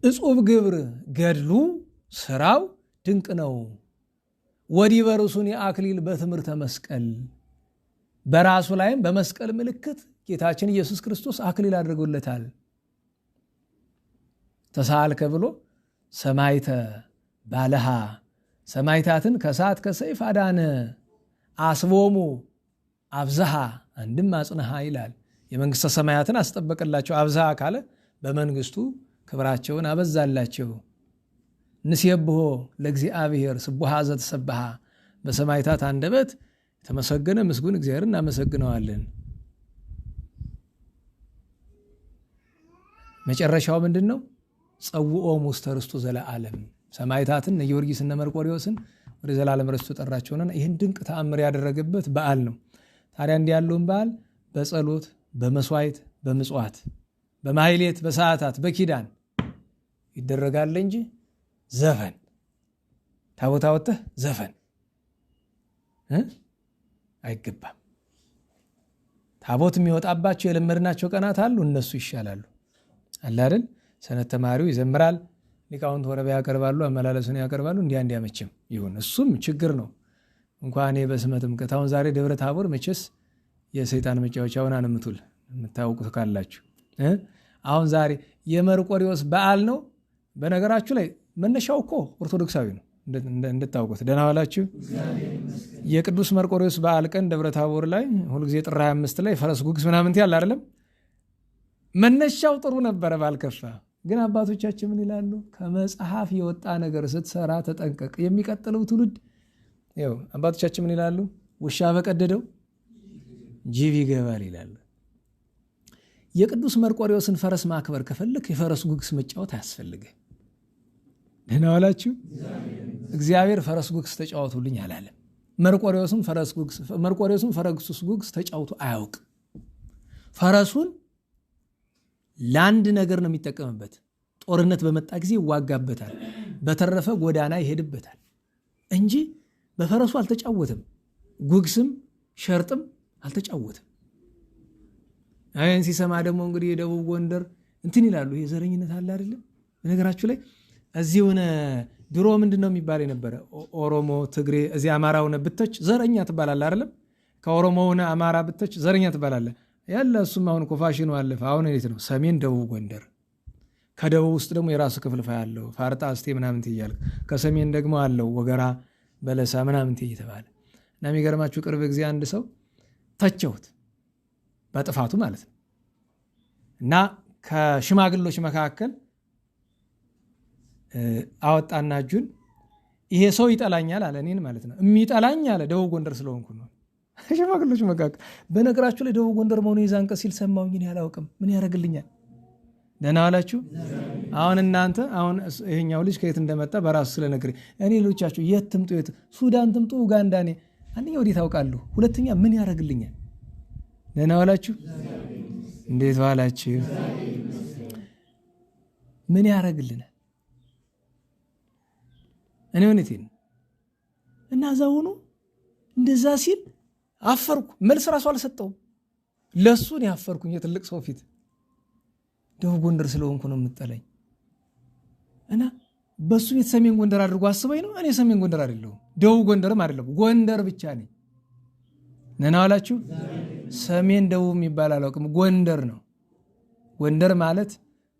እጹብ ግብር፣ ገድሉ ስራው ድንቅ ነው። ወዲህ በርሱን የአክሊል በትምህርተ መስቀል፣ በራሱ ላይም በመስቀል ምልክት ጌታችን ኢየሱስ ክርስቶስ አክሊል አድርጎለታል። ተሳልከ ብሎ ሰማይተ ባለሃ፣ ሰማይታትን ከሰዓት ከሰይፍ አዳነ። አስቦሙ አብዝሃ፣ አንድም አጽንሃ ይላል። የመንግሥተ ሰማያትን አስጠበቅላቸው። አብዝሃ ካለ በመንግስቱ ክብራቸውን አበዛላቸው። ንሴብሖ ለእግዚአብሔር ስቡሐ ዘተሰብሐ፣ በሰማይታት አንደበት የተመሰገነ ምስጉን እግዚአብሔር እናመሰግነዋለን። መጨረሻው ምንድን ነው? ጸውዖሙ ውስተ ርስቱ ዘለዓለም። ሰማይታትን እነ ጊዮርጊስ እነ መርቆሬዎስን ወደ ዘላለም ርስቱ ጠራቸውና ይህን ድንቅ ተአምር ያደረገበት በዓል ነው። ታዲያ እንዲህ ያለውን በዓል በጸሎት በመስዋዕት በምጽዋት በማሕሌት በሰዓታት በኪዳን ይደረጋል እንጂ ዘፈን ታቦት አወጥተህ ዘፈን አይገባም። ታቦት የሚወጣባቸው የለመድናቸው ቀናት አሉ፣ እነሱ ይሻላሉ። አለ አይደል? ሰንበት ተማሪው ይዘምራል፣ ሊቃውንት ወረብ ያቀርባሉ፣ አመላለሱን ያቀርባሉ። እንዲያመችም ይሁን፣ እሱም ችግር ነው። እንኳን በስመ ጥምቀት አሁን ዛሬ ደብረ ታቦር መቼስ የሰይጣን መጫወቻ ሆና ነው የምትውል፣ የምታውቁት ካላችሁ። አሁን ዛሬ የመርቆሬዎስ በዓል ነው። በነገራችሁ ላይ መነሻው እኮ ኦርቶዶክሳዊ ነው እንድታውቁት። ደህና ዋላችሁ። የቅዱስ መርቆሬዎስ በዓል ቀን ደብረ ታቦር ላይ ሁልጊዜ ጥር 25 ላይ ፈረስ ጉግስ ምናምን ያለ አይደለም። መነሻው ጥሩ ነበረ፣ ባልከፋ። ግን አባቶቻችን ምን ይላሉ? ከመጽሐፍ የወጣ ነገር ስትሰራ ተጠንቀቅ። የሚቀጥለው ትውልድ ይኸው አባቶቻችን ምን ይላሉ? ውሻ በቀደደው ጅብ ይገባል ይላሉ። የቅዱስ መርቆሬዎስን ፈረስ ማክበር ከፈለክ የፈረስ ጉግስ መጫወት አያስፈልግህ። ደህና ዋላችሁ። እግዚአብሔር ፈረስ ጉግስ ተጫወቱልኝ አላለም። መርቆሬዎስም ፈረስ ጉግስ ተጫውቶ አያውቅ። ፈረሱን ለአንድ ነገር ነው የሚጠቀምበት። ጦርነት በመጣ ጊዜ ይዋጋበታል፣ በተረፈ ጎዳና ይሄድበታል እንጂ በፈረሱ አልተጫወትም። ጉግስም ሸርጥም አልተጫወትም። አይን ሲሰማ ደግሞ እንግዲህ የደቡብ ጎንደር እንትን ይላሉ። ይሄ ዘረኝነት አለ አይደለም? በነገራችሁ ላይ እዚህ ሆነ ድሮ ምንድን ነው የሚባል የነበረ? ኦሮሞ፣ ትግሬ፣ እዚህ አማራ ሆነ ብተች ዘረኛ ትባላለህ አይደለም? ከኦሮሞ ሆነ አማራ ብተች ዘረኛ ትባላለህ። ያለ እሱም አሁን እኮ ፋሽኑ አለፈ። አሁን እንዴት ነው ሰሜን፣ ደቡብ ጎንደር፣ ከደቡብ ውስጥ ደግሞ የራሱ ክፍልፋይ አለው ፋርጣ፣ እስቴ ምናምን እያልክ ከሰሜን ደግሞ አለው ወገራ፣ በለሳ ምናምን እየተባለ እና የሚገርማችሁ ቅርብ ጊዜ አንድ ሰው ተቸውት በጥፋቱ ማለት ነው እና ከሽማግሎች መካከል አወጣና እጁን ይሄ ሰው ይጠላኛል አለ። እኔን ማለት ነው የሚጠላኝ አለ ደቡብ ጎንደር ስለሆንኩ ነው። ሽማግሎች መካከል በነገራችሁ ላይ ደቡብ ጎንደር መሆኑ የዛን ቀን ሲል ሰማሁኝ። እኔ አላውቅም፣ ምን ያደርግልኛል? ደህና ዋላችሁ። አሁን እናንተ አሁን ይሄኛው ልጅ ከየት እንደመጣ በራሱ ስለነገረኝ እኔ ሌሎቻችሁ የት ትምጡ፣ የት ሱዳን ትምጡ፣ ኡጋንዳ፣ እኔ አንደኛ ወዴት አውቃለሁ፣ ሁለተኛ ምን ያደርግልኛል? ደህና ዋላችሁ። እንዴት ዋላችሁ? ምን ያደርግልናል? እኔ እውነቴን እና እዛ ሆኖ እንደዛ ሲል አፈርኩ። መልስ ራሱ አልሰጠውም። ለሱ ነው ያፈርኩኝ የትልቅ ሰው ፊት። ደቡብ ጎንደር ስለሆንኩ ነው የምጠላኝ እና በሱ ቤት ሰሜን ጎንደር አድርጎ አስበኝ ነው። እኔ ሰሜን ጎንደር አይደለሁም፣ ደቡብ ጎንደርም አይደለም፣ ጎንደር ብቻ ነኝ። ነና ዋላችሁ። ሰሜን ደቡብ የሚባል አላውቅም፣ ጎንደር ነው። ጎንደር ማለት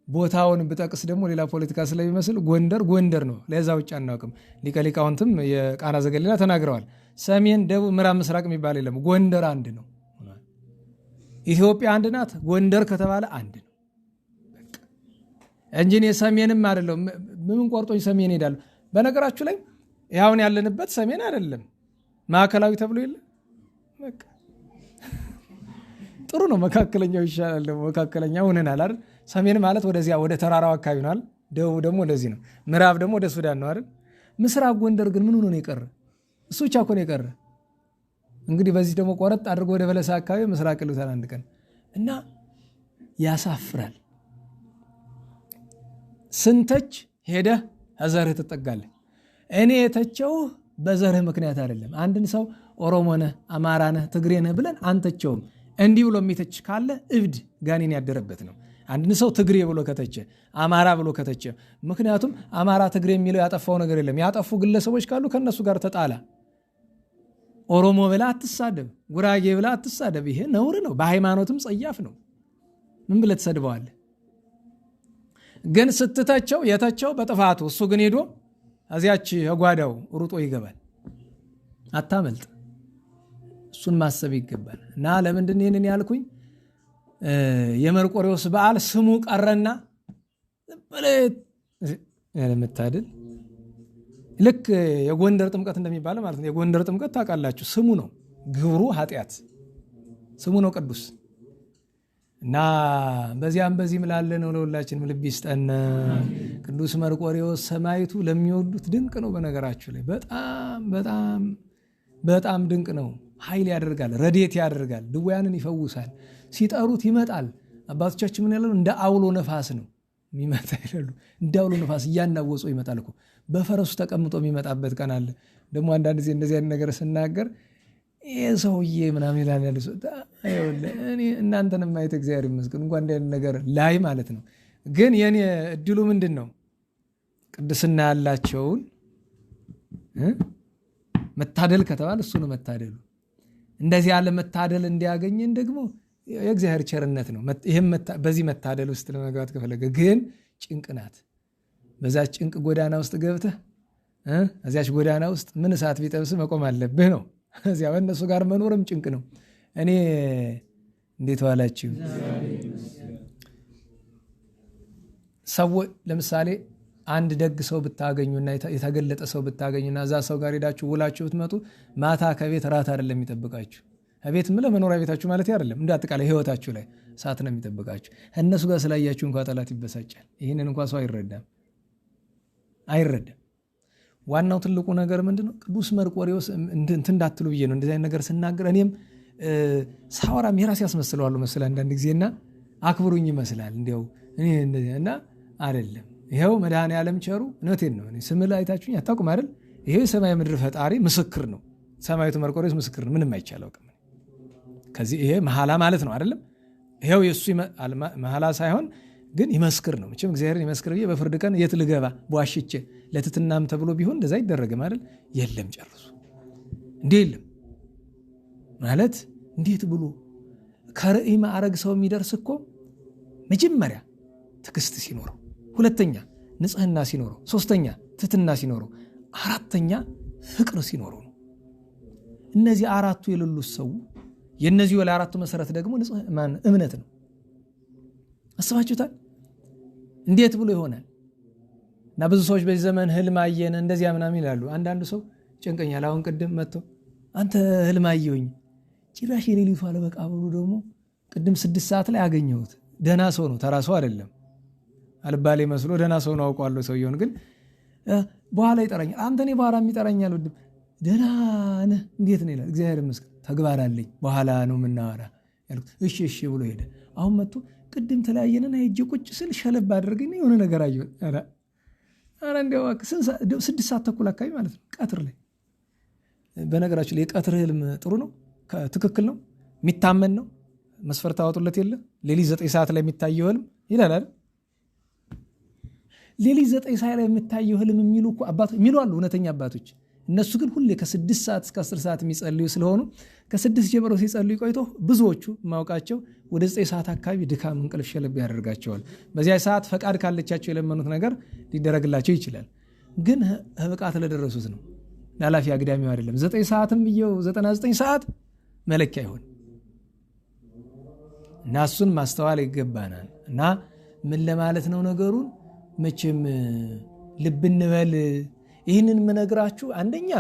ቦታውን ብጠቅስ ደግሞ ሌላ ፖለቲካ ስለሚመስል ጎንደር ጎንደር ነው። ለዛ ውጭ አናውቅም። ሊቀ ሊቃውንትም የቃና ዘገሊላ ተናግረዋል። ሰሜን ደቡብ ምዕራብ ምስራቅ የሚባል የለም፣ ጎንደር አንድ ነው። ኢትዮጵያ አንድ ናት። ጎንደር ከተባለ አንድ ነው እንጂ እኔ ሰሜንም አይደለም። ምን ቆርጦኝ ሰሜን ሄዳለሁ? በነገራችሁ ላይ ያውን ያለንበት ሰሜን አይደለም፣ ማዕከላዊ ተብሎ የለ። በቃ ጥሩ ነው፣ መካከለኛው ይሻላል። ደግሞ መካከለኛው ሆነናል አይደል? ሰሜን ማለት ወደዚያ ወደ ተራራው አካባቢ ነው አይደል? ደቡብ ደግሞ ወደዚህ ነው፣ ምዕራብ ደግሞ ወደ ሱዳን ነው አይደል? ምስራቅ ጎንደር ግን ምን ሆኖ ነው የቀረ? እሱ ብቻ እኮ ነው የቀረ። እንግዲህ በዚህ ደግሞ ቆረጥ አድርጎ ወደ በለሳ አካባቢ ምስራቅ ይሉታል አንድ ቀን እና ያሳፍራል። ስንተች ሄደህ ዘርህ ትጠጋለህ። እኔ የተቸውህ በዘርህ ምክንያት አይደለም። አንድን ሰው ኦሮሞ ነህ፣ አማራ ነህ፣ ትግሬ ነህ ብለን አንተቸውም። እንዲህ ብሎ የሚተች ካለ እብድ ጋኔን ያደረበት ነው። አንድን ሰው ትግሬ ብሎ ከተቸ፣ አማራ ብሎ ከተቸ፣ ምክንያቱም አማራ ትግሬ የሚለው ያጠፋው ነገር የለም። ያጠፉ ግለሰቦች ካሉ ከነሱ ጋር ተጣላ። ኦሮሞ ብላ አትሳደብ፣ ጉራጌ ብላ አትሳደብ። ይሄ ነውር ነው፣ በሃይማኖትም ጸያፍ ነው። ምን ብለህ ትሰድበዋለህ? ግን ስትተቸው የተቸው በጥፋቱ እሱ ግን ሄዶ እዚያች ጓዳው ሩጦ ይገባል። አታመልጥ። እሱን ማሰብ ይገባል። እና ለምንድን ይህንን ያልኩኝ? የመርቆሬዎስ በዓል ስሙ ቀረና ያለመታደል ልክ የጎንደር ጥምቀት እንደሚባለው ማለት ነው። የጎንደር ጥምቀት ታውቃላችሁ፣ ስሙ ነው፣ ግብሩ ኃጢአት፣ ስሙ ነው ቅዱስ። እና በዚያም በዚህ ምላለ ነው። ለሁላችንም ልብ ይስጠን። ቅዱስ መርቆሬዎስ ሰማዕቱ ለሚወዱት ድንቅ ነው። በነገራችሁ ላይ በጣም በጣም በጣም ድንቅ ነው። ኃይል ያደርጋል፣ ረድኤት ያደርጋል፣ ድውያንን ይፈውሳል። ሲጠሩት ይመጣል። አባቶቻችን ምን ያለው እንደ አውሎ ነፋስ ነው የሚመጣ ይላሉ። እንደ አውሎ ነፋስ እያናወጸው ይመጣል እኮ። በፈረሱ ተቀምጦ የሚመጣበት ቀን አለ። ደግሞ አንዳንድ ጊዜ እንደዚህ አይነት ነገር ስናገር ይህ ሰውዬ ምናምን ይላል ያለ ሰው እኔ እናንተንም ማየት እግዚአብሔር ይመስገን እንኳን እንዲህ አይነት ነገር ላይ ማለት ነው። ግን የኔ እድሉ ምንድን ነው? ቅድስና ያላቸውን መታደል ከተባለ እሱ ነው መታደሉ። እንደዚህ ያለ መታደል እንዲያገኘን ደግሞ የእግዚአብሔር ቸርነት ነው። ይህም በዚህ መታደል ውስጥ ለመግባት ከፈለገ ግን ጭንቅ ናት። በዛ ጭንቅ ጎዳና ውስጥ ገብተህ እዚያች ጎዳና ውስጥ ምን እሳት ቢጠብስ መቆም አለብህ ነው። እዚያ በእነሱ ጋር መኖርም ጭንቅ ነው። እኔ እንዴት ዋላችሁ? ሰዎች ለምሳሌ አንድ ደግ ሰው ብታገኙና የተገለጠ ሰው ብታገኙና እዛ ሰው ጋር ሄዳችሁ ውላችሁ ብትመጡ ማታ ከቤት ራት አይደለም የሚጠብቃችሁ። ቤት ለመኖሪያ ቤታችሁ ማለት አይደለም፣ እንደ አጠቃላይ ህይወታችሁ ላይ እሳት ነው የሚጠብቃችሁ። እነሱ ጋር ስላያችሁ እንኳ ጠላት ይበሳጫል። ይህንን እንኳ ሰው አይረዳም። ዋናው ትልቁ ነገር ምንድነው? ቅዱስ መርቆሬዎስ እንትን እንዳትሉ ብዬ ነው እንደዚህ አይነት ነገር ስናገር። እኔም ሳወራም የራሴ ያስመስለዋለሁ መሰለህ አንዳንድ ጊዜና አክብሩኝ ይመስላል እንዲያው እኔ እና አይደለም። ይሄው መድኃኔዓለም ቸሩ እውነቴን ነው። እኔ ስም ላይ አይታችሁኝ አታውቁም አይደል? ይሄ የሰማይ ምድር ፈጣሪ ምስክር ነው። ሰማዕቱ መርቆሬዎስ ምስክር ነው። ምንም አይቻለው። ከዚህ ይሄ መሐላ ማለት ነው አይደለም? ይሄው የሱ መሐላ ሳይሆን ግን ይመስክር ነው። መቼም እግዚአብሔርን ይመስክር ብዬ በፍርድ ቀን የት ልገባ በዋሽቼ ለትትናም ተብሎ ቢሆን እንደዛ አይደረግም አይደል? የለም ጨርሱ እንዴ የለም ማለት እንዴት ብሎ ከርዕይ ማዕረግ ሰው የሚደርስ እኮ መጀመሪያ ትዕግስት ሲኖረው፣ ሁለተኛ ንጽህና ሲኖረው፣ ሶስተኛ ትሕትና ሲኖረው፣ አራተኛ ፍቅር ሲኖረው ነው። እነዚህ አራቱ የሌሉት ሰው የነዚህ ወለ አራቱ መሰረት ደግሞ እምነት ነው። አስባችሁታል? እንዴት ብሎ ይሆናል? እና ብዙ ሰዎች በዚህ ዘመን ህልም አየን እንደዚያ ምናምን ይላሉ። አንዳንዱ ሰው ጨንቀኛል። አሁን ቅድም መጥቶ አንተ ህልም አየሁኝ ጭራሽ የሌሊቱ አለበቃ ብሎ ደግሞ ቅድም 6 ሰዓት ላይ አገኘሁት። ደህና ሰው ነው፣ ተራ ሰው አይደለም። አልባሌ መስሎ ደህና ሰው ነው አውቀዋለሁ ሰውየውን። ግን በኋላ ይጠራኛል። አንተ እኔ በኋላ የሚጠራኛል ወድም ደህና ነህ እንዴት ነው ይላል። እግዚአብሔር ይመስገን ተግባር አለኝ በኋላ ነው የምናወራ ያልኩት። እሺ እሺ ብሎ ሄደ። አሁን መጥቶ ቅድም ተለያየንና ሄጄ ቁጭ ስል ሸለብ አድርገኝ የሆነ ነገር አየሁ። ኧረ እንደው 6 ሰዓት ተኩል አካባቢ ማለት ነው ቀትር ላይ። በነገራችሁ ላይ የቀትር ህልም ጥሩ ነው፣ ትክክል ነው፣ የሚታመን ነው። መስፈርት አወጡለት የለ ሌሊት 9 ሰዓት ላይ የሚታየው ህልም ይላል አይደል? ሌሊት 9 ሰዓት ላይ የሚታየው ህልም የሚሉ እኮ አባቶች የሚሉ አሉ፣ እውነተኛ አባቶች። እነሱ ግን ሁሌ ከ6 ሰዓት እስከ 10 ሰዓት የሚጸልዩ ስለሆኑ ከ6 ጀምሮ ሲጸልዩ ቆይቶ ብዙዎቹ ማውቃቸው ወደ 9 ሰዓት አካባቢ ድካም፣ እንቅልፍ ሸለብ ያደርጋቸዋል። በዚያ ሰዓት ፈቃድ ካለቻቸው የለመኑት ነገር ሊደረግላቸው ይችላል። ግን ህብቃት ለደረሱት ነው፣ ላላፊ አግዳሚው አይደለም። 9 ሰዓትም ብየው 99 ሰዓት መለኪያ ይሆን እና እሱን ማስተዋል ይገባናል። እና ምን ለማለት ነው ነገሩን መቼም ልብ እንበል። ይህንን የምነግራችሁ አንደኛ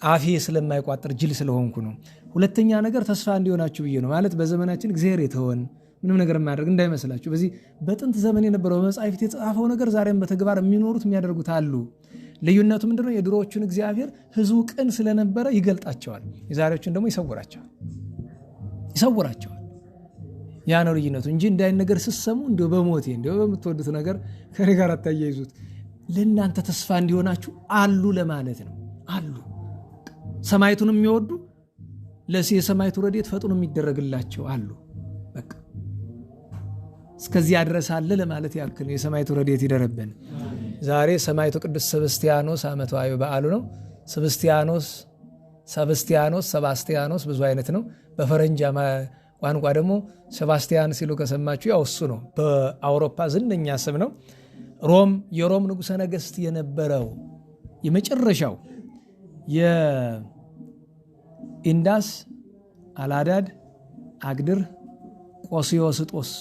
አፌ ስለማይቋጥር ጅል ስለሆንኩ ነው። ሁለተኛ ነገር ተስፋ እንዲሆናችሁ ብዬ ነው። ማለት በዘመናችን እግዚአብሔር የተወን ምንም ነገር የማያደርግ እንዳይመስላችሁ። በዚህ በጥንት ዘመን የነበረው በመጻሕፍት የተጻፈው ነገር ዛሬም በተግባር የሚኖሩት የሚያደርጉት አሉ። ልዩነቱ ምንድነው? የድሮዎቹን እግዚአብሔር ህዝቡ ቅን ስለነበረ ይገልጣቸዋል፣ የዛሬዎቹን ደግሞ ይሰውራቸዋል። ያ ነው ልዩነቱ እንጂ እንዳይ ነገር ሲሰሙ እንደው በሞቴ እንደው በምትወዱት ነገር ከኔ ጋር አታያይዙት። ለእናንተ ተስፋ እንዲሆናችሁ አሉ ለማለት ነው። አሉ ሰማይቱን የሚወዱ ለዚህ የሰማይቱ ረድኤት ፈጥኖ የሚደረግላቸው አሉ። በቃ እስከዚያ ድረስ አለ ለማለት ያክል የሰማይቱ ረድኤት ይደረበን። ዛሬ ሰማይቱ ቅዱስ ሰብስቲያኖስ ዓመታዊ በዓሉ ነው። ሰባስቲያኖስ ብዙ አይነት ነው። በፈረንጅ ቋንቋ ደግሞ ሴባስቲያን ሲሉ ከሰማችሁ ያው እሱ ነው። በአውሮፓ ዝነኛ ስም ነው። የሮም ንጉሠ ነገሥት የነበረው የመጨረሻው የኢንዳስ፣ አላዳድ፣ አግድር፣ ቆስዮስጦስ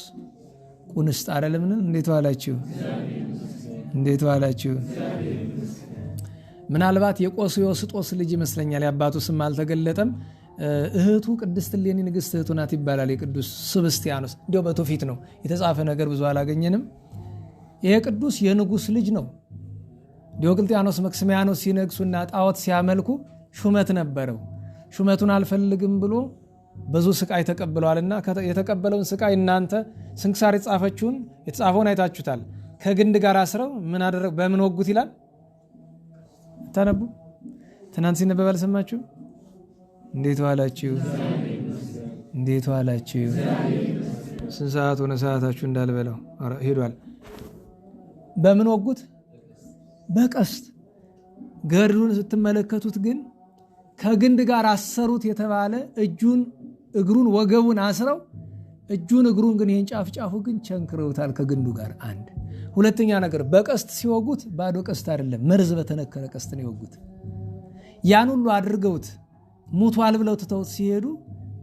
ቁንስጥ አይደለምን? እንዴት ዋላችሁ? ምናልባት የቆስዮስጦስ ልጅ ይመስለኛል። የአባቱ ስም አልተገለጠም። እህቱ ቅድስት እሌኒ ንግሥት እህቱ ናት ይባላል። የቅዱስ ሰብስቲያኖስ እንዲያው በትውፊት ነው የተጻፈ ነገር ብዙ አላገኘንም። ይሄ ቅዱስ የንጉሥ ልጅ ነው። ዲዮቅልጥያኖስ መክስሚያኖስ ሲነግሱና ጣዖት ሲያመልኩ ሹመት ነበረው። ሹመቱን አልፈልግም ብሎ ብዙ ስቃይ ተቀብለዋልና የተቀበለውን ስቃይ እናንተ ስንክሳር የተጻፈውን አይታችሁታል። ከግንድ ጋር አስረው ምን አደረጉ? በምን ወጉት ይላል ታነቡ። ትናንት ሲነበብ አልሰማችሁ? እንዴት ዋላችሁ? ስንት ሰዓት ሆነ? ሰዓታችሁ እንዳልበላው ሄዷል። በምን ወጉት? በቀስት። ገድሉን ስትመለከቱት ግን ከግንድ ጋር አሰሩት የተባለ እጁን፣ እግሩን፣ ወገቡን አስረው እጁን እግሩን ግን ይህን ጫፍ ግን ቸንክረውታል ከግንዱ ጋር። አንድ ሁለተኛ ነገር በቀስት ሲወጉት ባዶ ቀስት አይደለም፣ መርዝ በተነከረ ቀስት ነው የወጉት። ያን ሁሉ አድርገውት ሙቷል ብለው ትተውት ሲሄዱ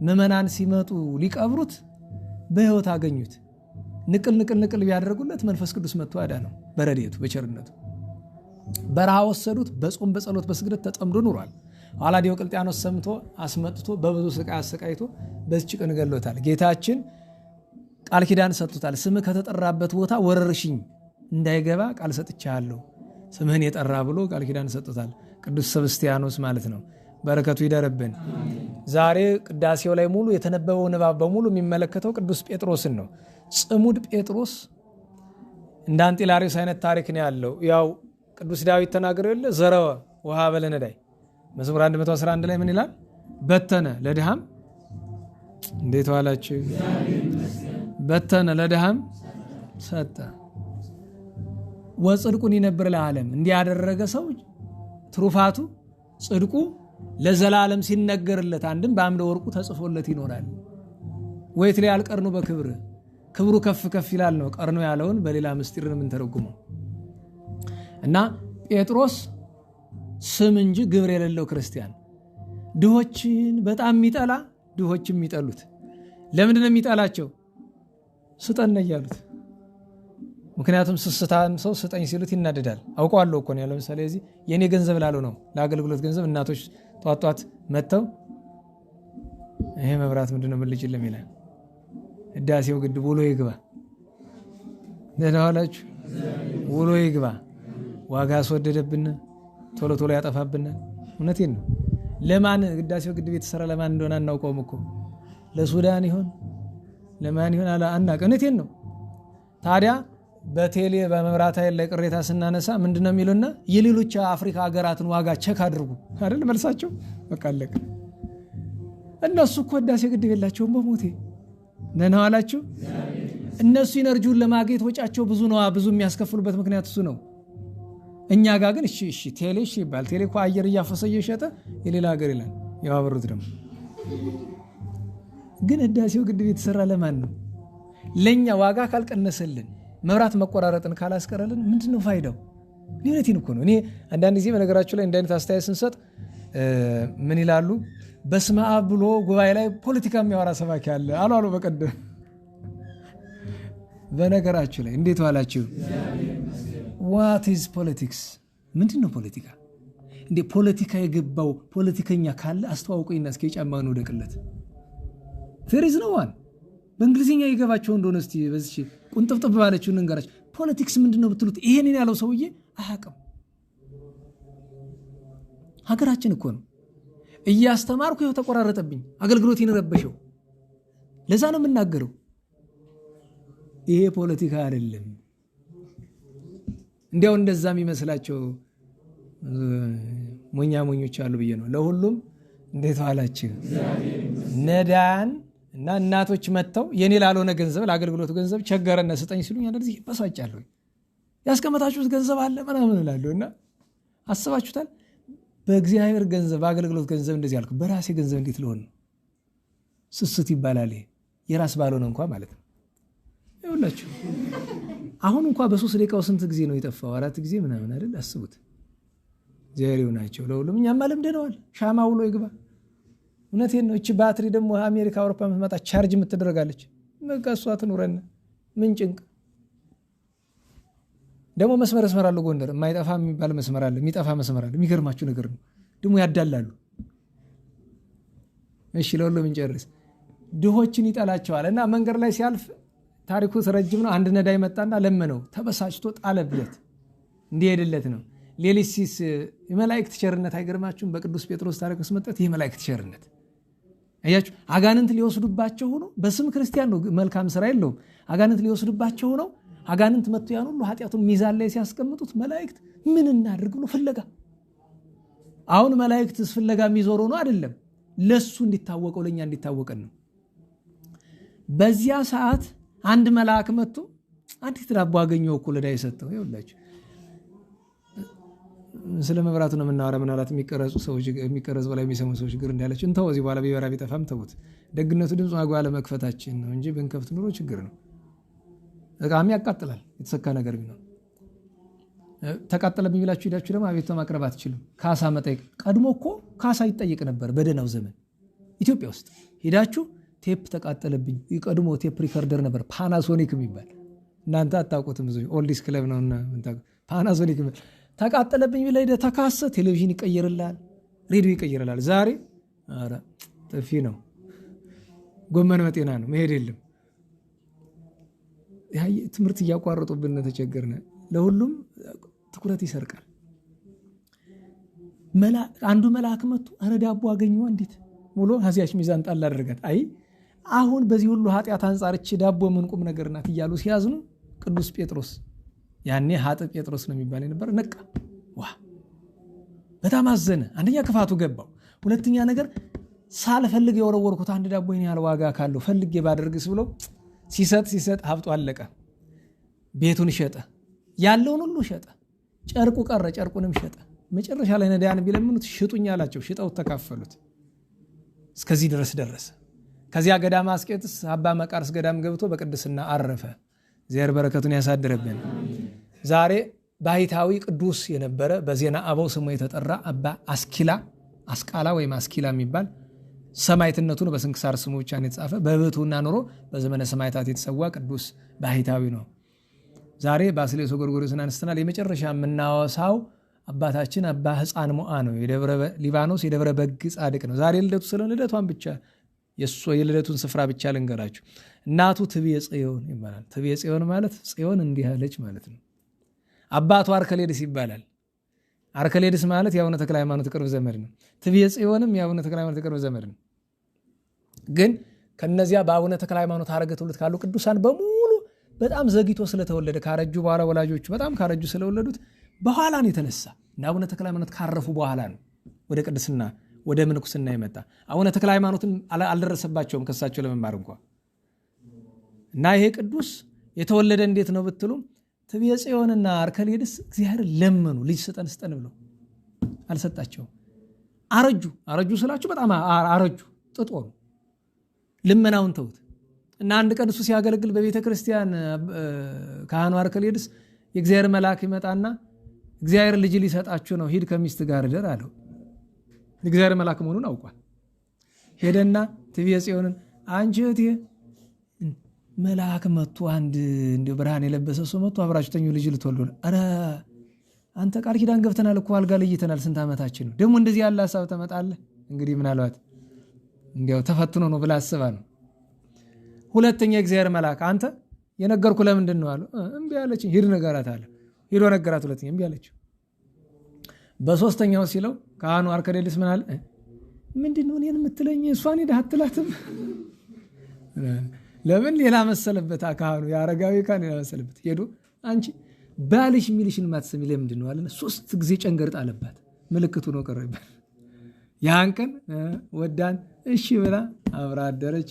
ምዕመናን ሲመጡ ሊቀብሩት በሕይወት አገኙት። ንቅል ቢያደርጉለት መንፈስ ቅዱስ መጥቶ አዳነው በረድኤቱ በቸርነቱ። በረሃ ወሰዱት። በጾም በጸሎት በስግደት ተጠምዶ ኑሯል። ኋላ ዲዮቅልጥያኖስ ሰምቶ አስመጥቶ በብዙ ስቃይ አሰቃይቶ በዚች ቀን ገሎታል። ጌታችን ቃል ኪዳን ሰጥቶታል። ስምህ ከተጠራበት ቦታ ወረርሽኝ እንዳይገባ ቃል ሰጥቻለሁ፣ ስምህን የጠራ ብሎ ቃል ኪዳን ሰጥቶታል። ቅዱስ ሰብስቲያኖስ ማለት ነው። በረከቱ ይደረብን። ዛሬ ቅዳሴው ላይ ሙሉ የተነበበው ንባብ በሙሉ የሚመለከተው ቅዱስ ጴጥሮስን ነው። ጽሙድ ጴጥሮስ እንደ አንጢላሪዮስ አይነት ታሪክ ነው ያለው። ያው ቅዱስ ዳዊት ተናገረው የለ ዘረወ ውሃ በለነዳይ መዝሙር 111 ላይ ምን ይላል? በተነ ለድሃም እንዴት ዋላችሁ? በተነ ለድሃም ሰጠ። ወጽድቁን ይነብር ለዓለም። እንዲያደረገ ሰው ትሩፋቱ ጽድቁ ለዘላለም ሲነገርለት አንድም በአምደ ወርቁ ተጽፎለት ይኖራል። ወይት ላይ አልቀርኑ በክብር ክብሩ ከፍ ከፍ ይላል ነው ቀርኖ ያለውን በሌላ ምስጢር ምን ተረጉመው እና ጴጥሮስ ስም እንጂ ግብር የሌለው ክርስቲያን ድሆችን በጣም የሚጠላ ድሆችም የሚጠሉት ለምንድን ነው የሚጠላቸው? ስጠን እያሉት። ምክንያቱም ስስታም ሰው ስጠኝ ሲሉት ይናደዳል። አውቀዋለሁ እኮ ነው ያለው። ለምሳሌ እዚህ የኔ ገንዘብ ላለው ነው ለአገልግሎት ገንዘብ እናቶች ጧጧት መተው ይሄ መብራት ምንድነው ምን ልጅ ለሚላል ህዳሴው ግድብ ውሎ ይግባ ለናላችሁ ውሎ ይግባ ዋጋ አስወደደብን ቶሎ ቶሎ ያጠፋብን። እውነቴን ነው። ለማን ህዳሴው ግድብ የተሰራ ለማን እንደሆነ አናውቀውም እኮ ለሱዳን ይሆን ለማን ይሆን አናውቅ። እውነቴን ነው። ታዲያ በቴሌ በመብራት ኃይል ላይ ቅሬታ ስናነሳ ምንድነው የሚሉና የሌሎች አፍሪካ ሀገራትን ዋጋ ቸክ አድርጉ አይደል መልሳቸው። በቃ አለቀ። እነሱ እኮ ህዳሴ ግድብ የላቸውም በሞቴ ነና አላችሁ። እነሱ ኢነርጂውን ለማግኘት ወጫቸው ብዙ ነው። ብዙ የሚያስከፍሉበት ምክንያት እሱ ነው። እኛ ጋር ግን እሺ ቴሌ እሺ ይባል። ቴሌ እኮ አየር እያፈሰ እየሸጠ የሌላ ሀገር ይላል። ያወሩት ደግሞ ግን ህዳሴው ግድብ የተሰራ ለማን ነው? ለኛ ዋጋ ካልቀነሰልን መብራት መቆራረጥን ካላስቀረልን ምንድነው ፋይዳው? ሊነቲን እኮ ነው። እኔ አንዳንድ ጊዜ በነገራችሁ ላይ እንደ አይነት አስተያየት ስንሰጥ ምን ይላሉ? በስመ አብ ብሎ ጉባኤ ላይ ፖለቲካ የሚያወራ ሰባኪ አለ አሉ በቀደም። በነገራችሁ ላይ እንዴት ዋላችሁ? what is politics? ምንድነው ፖለቲካ? እንዴ ፖለቲካ የገባው ፖለቲከኛ ካለ አስተዋውቁኝና እስኪ ጫማውን ወደቅለት። there is no one። በእንግሊዝኛ ይገባቸው እንደሆነ እስቲ በዚህ ቁንጥፍጥፍ ባለችው እንገራች። ፖለቲክስ ምንድነው ብትሉት ይሄንን ያለው ሰውዬ አያውቅም። ሀገራችን እኮ ነው እያስተማርኩ ይኸው ተቆራረጠብኝ፣ አገልግሎቴን ረበሸው። ለዛ ነው የምናገረው። ይሄ ፖለቲካ አይደለም። እንዲያው እንደዛ የሚመስላቸው ሞኞች አሉ ብዬ ነው። ለሁሉም እንዴት ዋላችሁ? ነዳን እና እናቶች መተው የኔ ላልሆነ ገንዘብ ለአገልግሎቱ ገንዘብ ቸገረና ስጠኝ ሲሉኝ እንደዚህ በሳጫለሁ። ያስቀመጣችሁት ገንዘብ አለ ምናምን እላለሁ። እና አስባችሁታል? በእግዚአብሔር ገንዘብ በአገልግሎት ገንዘብ እንደዚህ አልኩ። በራሴ ገንዘብ እንዴት ልሆን ነው? ስስት ይባላል። የራስ ባልሆነ እንኳን ማለት ነው። ይኸውላችሁ አሁን እንኳን በ3 ደቂቃው ስንት ጊዜ ነው የጠፋው? 4 ጊዜ ምናምን አይደል? አስቡት። ዜሬው ናቸው ለሁሉም። እኛማ ለምደነዋል። ሻማ ውሎ ይግባ። እውነቴን ነው። እቺ ባትሪ ደግሞ አሜሪካ አውሮፓ የምትመጣ ቻርጅ የምትደረጋለች። በቃ እሷ ትኑረን። ምን ጭንቅ ደግሞ መስመር አለ። ጎንደር የማይጠፋ የሚባል መስመር አለ፣ የሚጠፋ መስመር አለ። የሚገርማችሁ ነገር ነው ደግሞ ያዳላሉ። እሺ ለሁሉም እንጨርስ። ድሆችን ይጠላቸዋል እና መንገድ ላይ ሲያልፍ ታሪኩ ረጅም ነው። አንድ ነዳይ መጣና ለመነው፣ ተበሳጭቶ ጣለብለት፣ እንዲሄድለት ነው። ሌሊሲስ የመላእክት ቸርነት አይገርማችሁም? በቅዱስ ጴጥሮስ ታሪክ ውስጥ መጣት ይሄ መላእክት ቸርነት አያችሁ። አጋንንት ሊወስዱባቸው ሆኖ በስም ክርስቲያን ነው፣ መልካም ስራ የለውም። አጋንንት ሊወስዱባቸው ሆኖ አጋንንት መጥቶ ያን ሁሉ ኃጢያቱን ሚዛን ላይ ሲያስቀምጡት መላእክት ምን እናድርግ ብሎ ፍለጋ። አሁን መላእክት ፍለጋ የሚዞሩ ነው አይደለም፣ ለሱ እንዲታወቀው ለኛ እንዲታወቀን ነው። በዚያ ሰዓት አንድ መልአክ መጥቶ አንዲት ዳቦ አገኘው እኮ ለዳይ ሰጠው። ይኸውላችሁ ስለ መብራቱ ነው የምናወራ። ምናልባት የሚቀረጹ ሰዎች የሚቀረጹ በላይ የሚሰሙ ሰዎች ግር እንዳለች እንተው። እዚህ በኋላ ቢበራ ቢጠፋም ተውት። ደግነቱ ድምፅ ማጓ ለመክፈታችን ነው እንጂ ብንከፍት ኑሮ ችግር ነው። እቃም ያቃጥላል። የተሰካ ነገር ቢሆን ተቃጠለብኝ ብላችሁ ሄዳችሁ ደግሞ አቤቱታ ማቅረብ አትችሉም። ካሳ መጠየቅ ቀድሞ እኮ ካሳ ይጠየቅ ነበር በደህናው ዘመን ኢትዮጵያ ውስጥ። ሄዳችሁ ቴፕ ተቃጠለብኝ፣ ቀድሞ ቴፕ ሪከርደር ነበር ፓናሶኒክ የሚባል። እናንተ አታውቁትም። ብዙ ኦልዲስ ክለብ ነውና ፓናሶኒክ ተቃጠለብኝ ብለህ ሄደህ ተካሰ። ቴሌቪዥን ይቀየርላል፣ ሬዲዮ ይቀየርላል። ዛሬ ኧረ ጥፊ ነው፣ ጎመን መጤና ነው፣ መሄድ የለም። ትምህርት እያቋረጡብን ተቸገርነ። ለሁሉም ትኩረት ይሰርቃል። አንዱ መልአክ መጥቶ ኧረ ዳቦ አገኘው እንዴት ሙሉ ሀዚያች ሚዛን ጣል አደረጋት። አይ አሁን በዚህ ሁሉ ኃጢአት አንጻር እቺ ዳቦ ምን ቁም ነገር ናት እያሉ ሲያዝኑ ቅዱስ ጴጥሮስ ያኔ ሀጥ ጴጥሮስ ነው የሚባል ነበር። ነቃ ዋ በጣም አዘነ። አንደኛ ክፋቱ ገባው። ሁለተኛ ነገር ሳልፈልግ የወረወርኩት አንድ ዳቦ ይሄን ያህል ዋጋ ካለው ፈልጌ ባደርግስ ብሎ ሲሰጥ ሀብጡ አለቀ። ቤቱን ሸጠ፣ ያለውን ሁሉ ሸጠ። ጨርቁ ቀረ፣ ጨርቁንም ሸጠ። መጨረሻ ላይ ነዳያን ቢለምኑት ሽጡኝ አላቸው። ሽጠው ተካፈሉት። እስከዚህ ድረስ ደረሰ። ከዚያ ገዳም አስቄጥስ አባ መቃርስ ገዳም ገብቶ በቅድስና አረፈ። እግዚአብሔር በረከቱን ያሳድርብን። ዛሬ ባሕታዊ ቅዱስ የነበረ በዜና አበው ስሙ የተጠራ አባ አስቃላ ወይም አስኪላ የሚባል ሰማዕትነቱን በስንክሳር ስሙ ብቻ ነው የተጻፈ። በብሕትውና ኑሮ በዘመነ ሰማዕታት የተሰዋ ቅዱስ ባሕታዊ ነው። ዛሬ ባስልዮስ ጎርጎርዮስን አንስተናል። የመጨረሻ የምናወሳው አባታችን አባ ሕፃን ሞዓ ነው። የደብረ ሊባኖስ የደብረ በግ ጻድቅ ነው። ዛሬ ልደቱ ስለሆነ ልደቷን ብቻ የልደቱን ስፍራ ብቻ ልንገራችሁ። እናቱ ትብየ ጽዮን ይባላል። ትብየ ጽዮን ማለት ጽዮን እንዲህ አለች ማለት ነው። አባቱ አርከሌድስ ይባላል። አርከሌድስ ማለት የአቡነ ተክለ ሃይማኖት ቅርብ ዘመድ ነው። ትብየ ጽዮንም የአቡነ ተክለ ሃይማኖት ቅርብ ዘመድ ነው። ግን ከነዚያ በአቡነ ተክለ ሃይማኖት ሐረገ ትውልድ ካሉ ቅዱሳን በሙሉ በጣም ዘግይቶ ስለተወለደ ካረጁ በኋላ ወላጆቹ በጣም ካረጁ ስለወለዱት በኋላ ነው የተነሳ እና አቡነ ተክለ ሃይማኖት ካረፉ በኋላ ነው ወደ ቅድስና ወደ ምንኩስና የመጣ። አቡነ ተክለ ሃይማኖትን አልደረሰባቸውም ከሳቸው ለመማር እንኳ እና ይሄ ቅዱስ የተወለደ እንዴት ነው ብትሉ ትብየ ጽዮንና አርከሌድስ እግዚአብሔር ለመኑ ልጅ ስጠን ብለው አልሰጣቸውም። አረጁ ስላችሁ በጣም አረጁ፣ ጥጦ ነው። ልመናውን ተውት እና አንድ ቀን እሱ ሲያገለግል በቤተ ክርስቲያን ካህኑ አርከሌድስ የእግዚአብሔር መልአክ ይመጣና እግዚአብሔር ልጅ ሊሰጣችሁ ነው፣ ሂድ ከሚስት ጋር እደር አለው። እግዚአብሔር መልአክ መሆኑን አውቋል። ሄደና ትብየ ጽዮንን አንቺ እህቴ መልአክ መጥቶ አንድ እንዲሁ ብርሃን የለበሰ ሰው መጥቶ አብራችሁ ተኙ ልጅ ልትወልዱ ነው። ኧረ አንተ ቃል ኪዳን ገብተናል እኮ አልጋ ለይተናል፣ ስንት ዓመታችን ነው ደግሞ እንደዚህ ያለ ሀሳብ ተመጣለህ? እንግዲህ ምናልባት እንዲያው ተፈትኖ ነው ብላ አስባ ነው። ሁለተኛ እግዚአብሔር መልአክ አንተ የነገርኩ ለምንድን ነው አለው። እምቢ አለችኝ፣ ሂድ ነገራት አለ። ሂዶ ነገራት። ሁለተኛ እምቢ አለችው። በሶስተኛው ሲለው ካህኑ አርከሌድስ ምን አለ? ምንድን ነው እኔን የምትለኝ? እሷን ሄደህ አትላትም? ለምን ሌላ መሰለበት ካህኑ የአረጋዊ ካህን ሌላ መሰለበት። ሄዶ አንቺ ባልሽ የሚልሽን ማትሰሚ ለምንድን ነው አለና 3 ጊዜ ጨንገር ጣለባት። ምልክቱ ነው ቀረ ይባል። ያን ቀን ወዳን እሺ ብላ አብራ አደረች።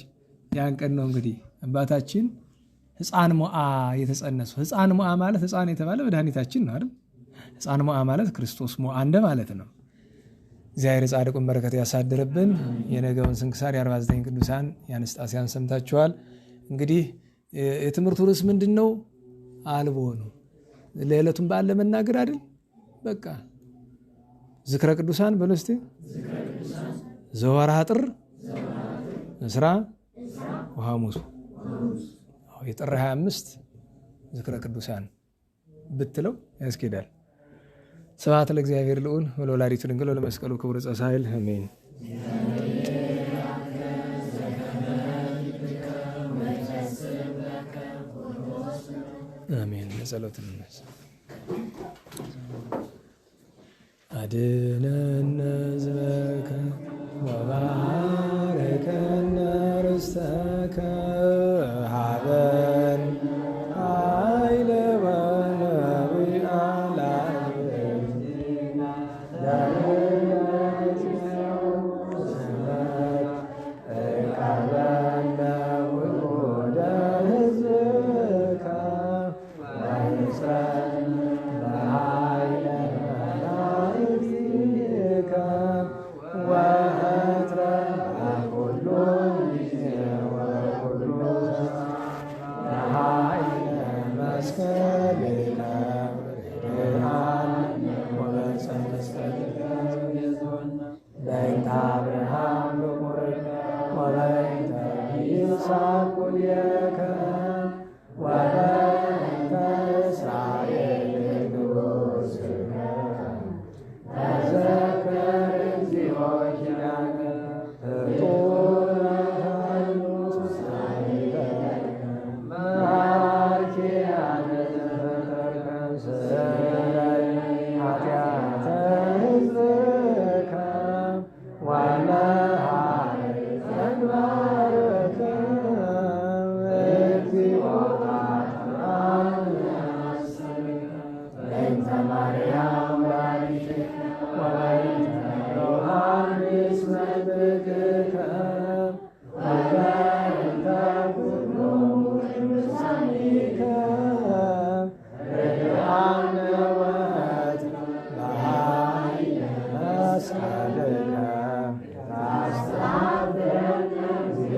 ያን ቀን ነው እንግዲህ አባታችን ሕፃን ሞዓ የተጸነሰው። ሕፃን ሞዓ ማለት ሕፃን የተባለ መድኃኒታችን ነው አይደል? ሕፃን ሞዓ ማለት ክርስቶስ ሞዓ እንደ ማለት ነው። እግዚአብሔር ጻድቁን በረከት ያሳድርብን። የነገውን ስንክሳር የ49 ቅዱሳን የአንስጣስያን ሰምታችኋል። እንግዲህ የትምህርቱ ርዕስ ምንድን ነው? አልቦ ነው። ለዕለቱን በዓል ለመናገር አይደል? በቃ ዝክረ ቅዱሳን በሉ እስቲ። ዘወርኀ ጥር እስራ ወሐሙስ የጥር 25 ዝክረ ቅዱሳን ብትለው ያስኬዳል። ስብሐት ለእግዚአብሔር ልዑል ወለወላዲቱ ድንግል ወለመስቀሉ ክቡር ዕፀ ሣህል አሜን። አሜን። ለጸሎት እንነሳ። አድኅነነ ሕዝበከ ወባርከነ ርስተከ ሀበን ኃይለ ወነቢያት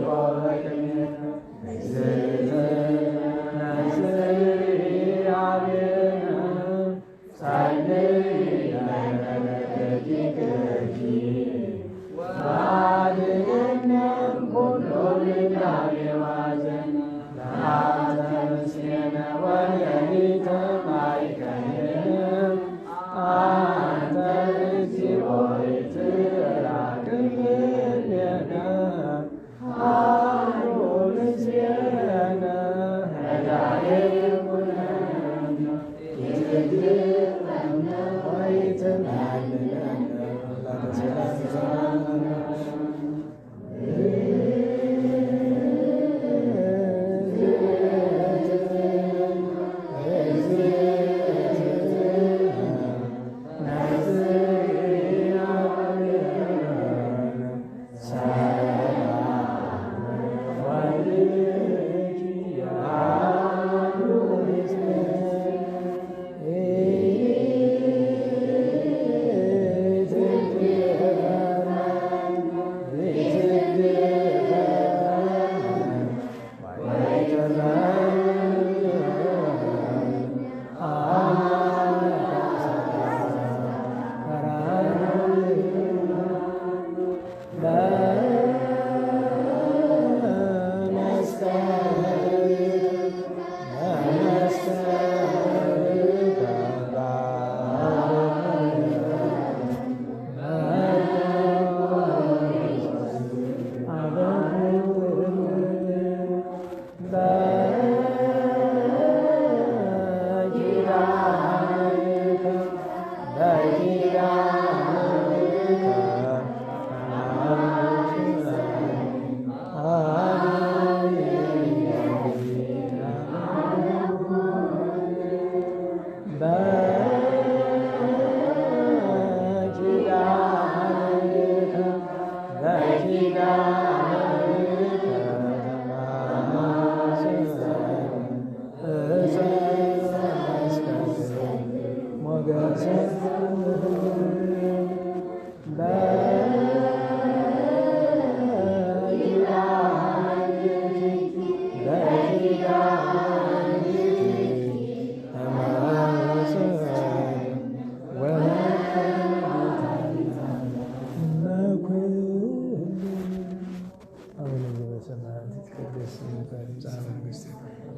Amen.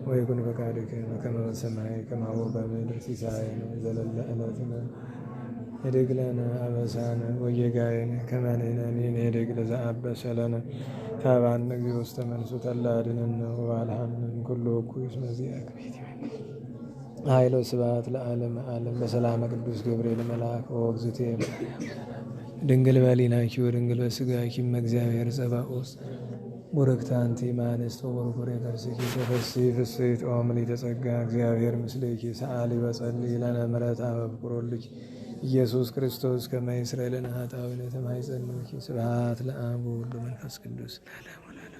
ወይኩን ፈቃድከ በከመ በሰማይ ከማሁ በምድር ሲሳየነ ዘለለ ዕለትነ ኅድግ ለነ አበሳነ ወጌጋየነ ከመ ንሕነኒ ንኅድግ ለዘአበሰ ለነ ታባነ እግዚኦ ውስተ መንሱት እለ አድኅነነ ወባልሐነ እምኩሉ እኩይ እስመ ዚአከ ይእቲ መንግሥት ኃይል ወስብሐት ለዓለመ ዓለም። በሰላመ ቅዱስ ገብርኤል መልአክ ወእግዝእትየ ድንግል በሊናኪ ወድንግል በሥጋኪ እመ እግዚአብሔር ጸባኦት ቡርክት አንቲ እምአንስት ወቡሩክ ከርሥኪ ተፈሥሒ ፍሥሕት ኦ ምልዕተ ጸጋ እግዚአብሔር ምስሌኪ ሰአሊ በጸልይ ለነ ምሕረተ በፍቁር ኢየሱስ ክርስቶስ ከመ ይስረይ ለነ ኃጣውኢነ ተማኅፀንኪ። ስብሐት ለአብ ወወልድ ወመንፈስ ቅዱስ ለዓለሙ ዓለም።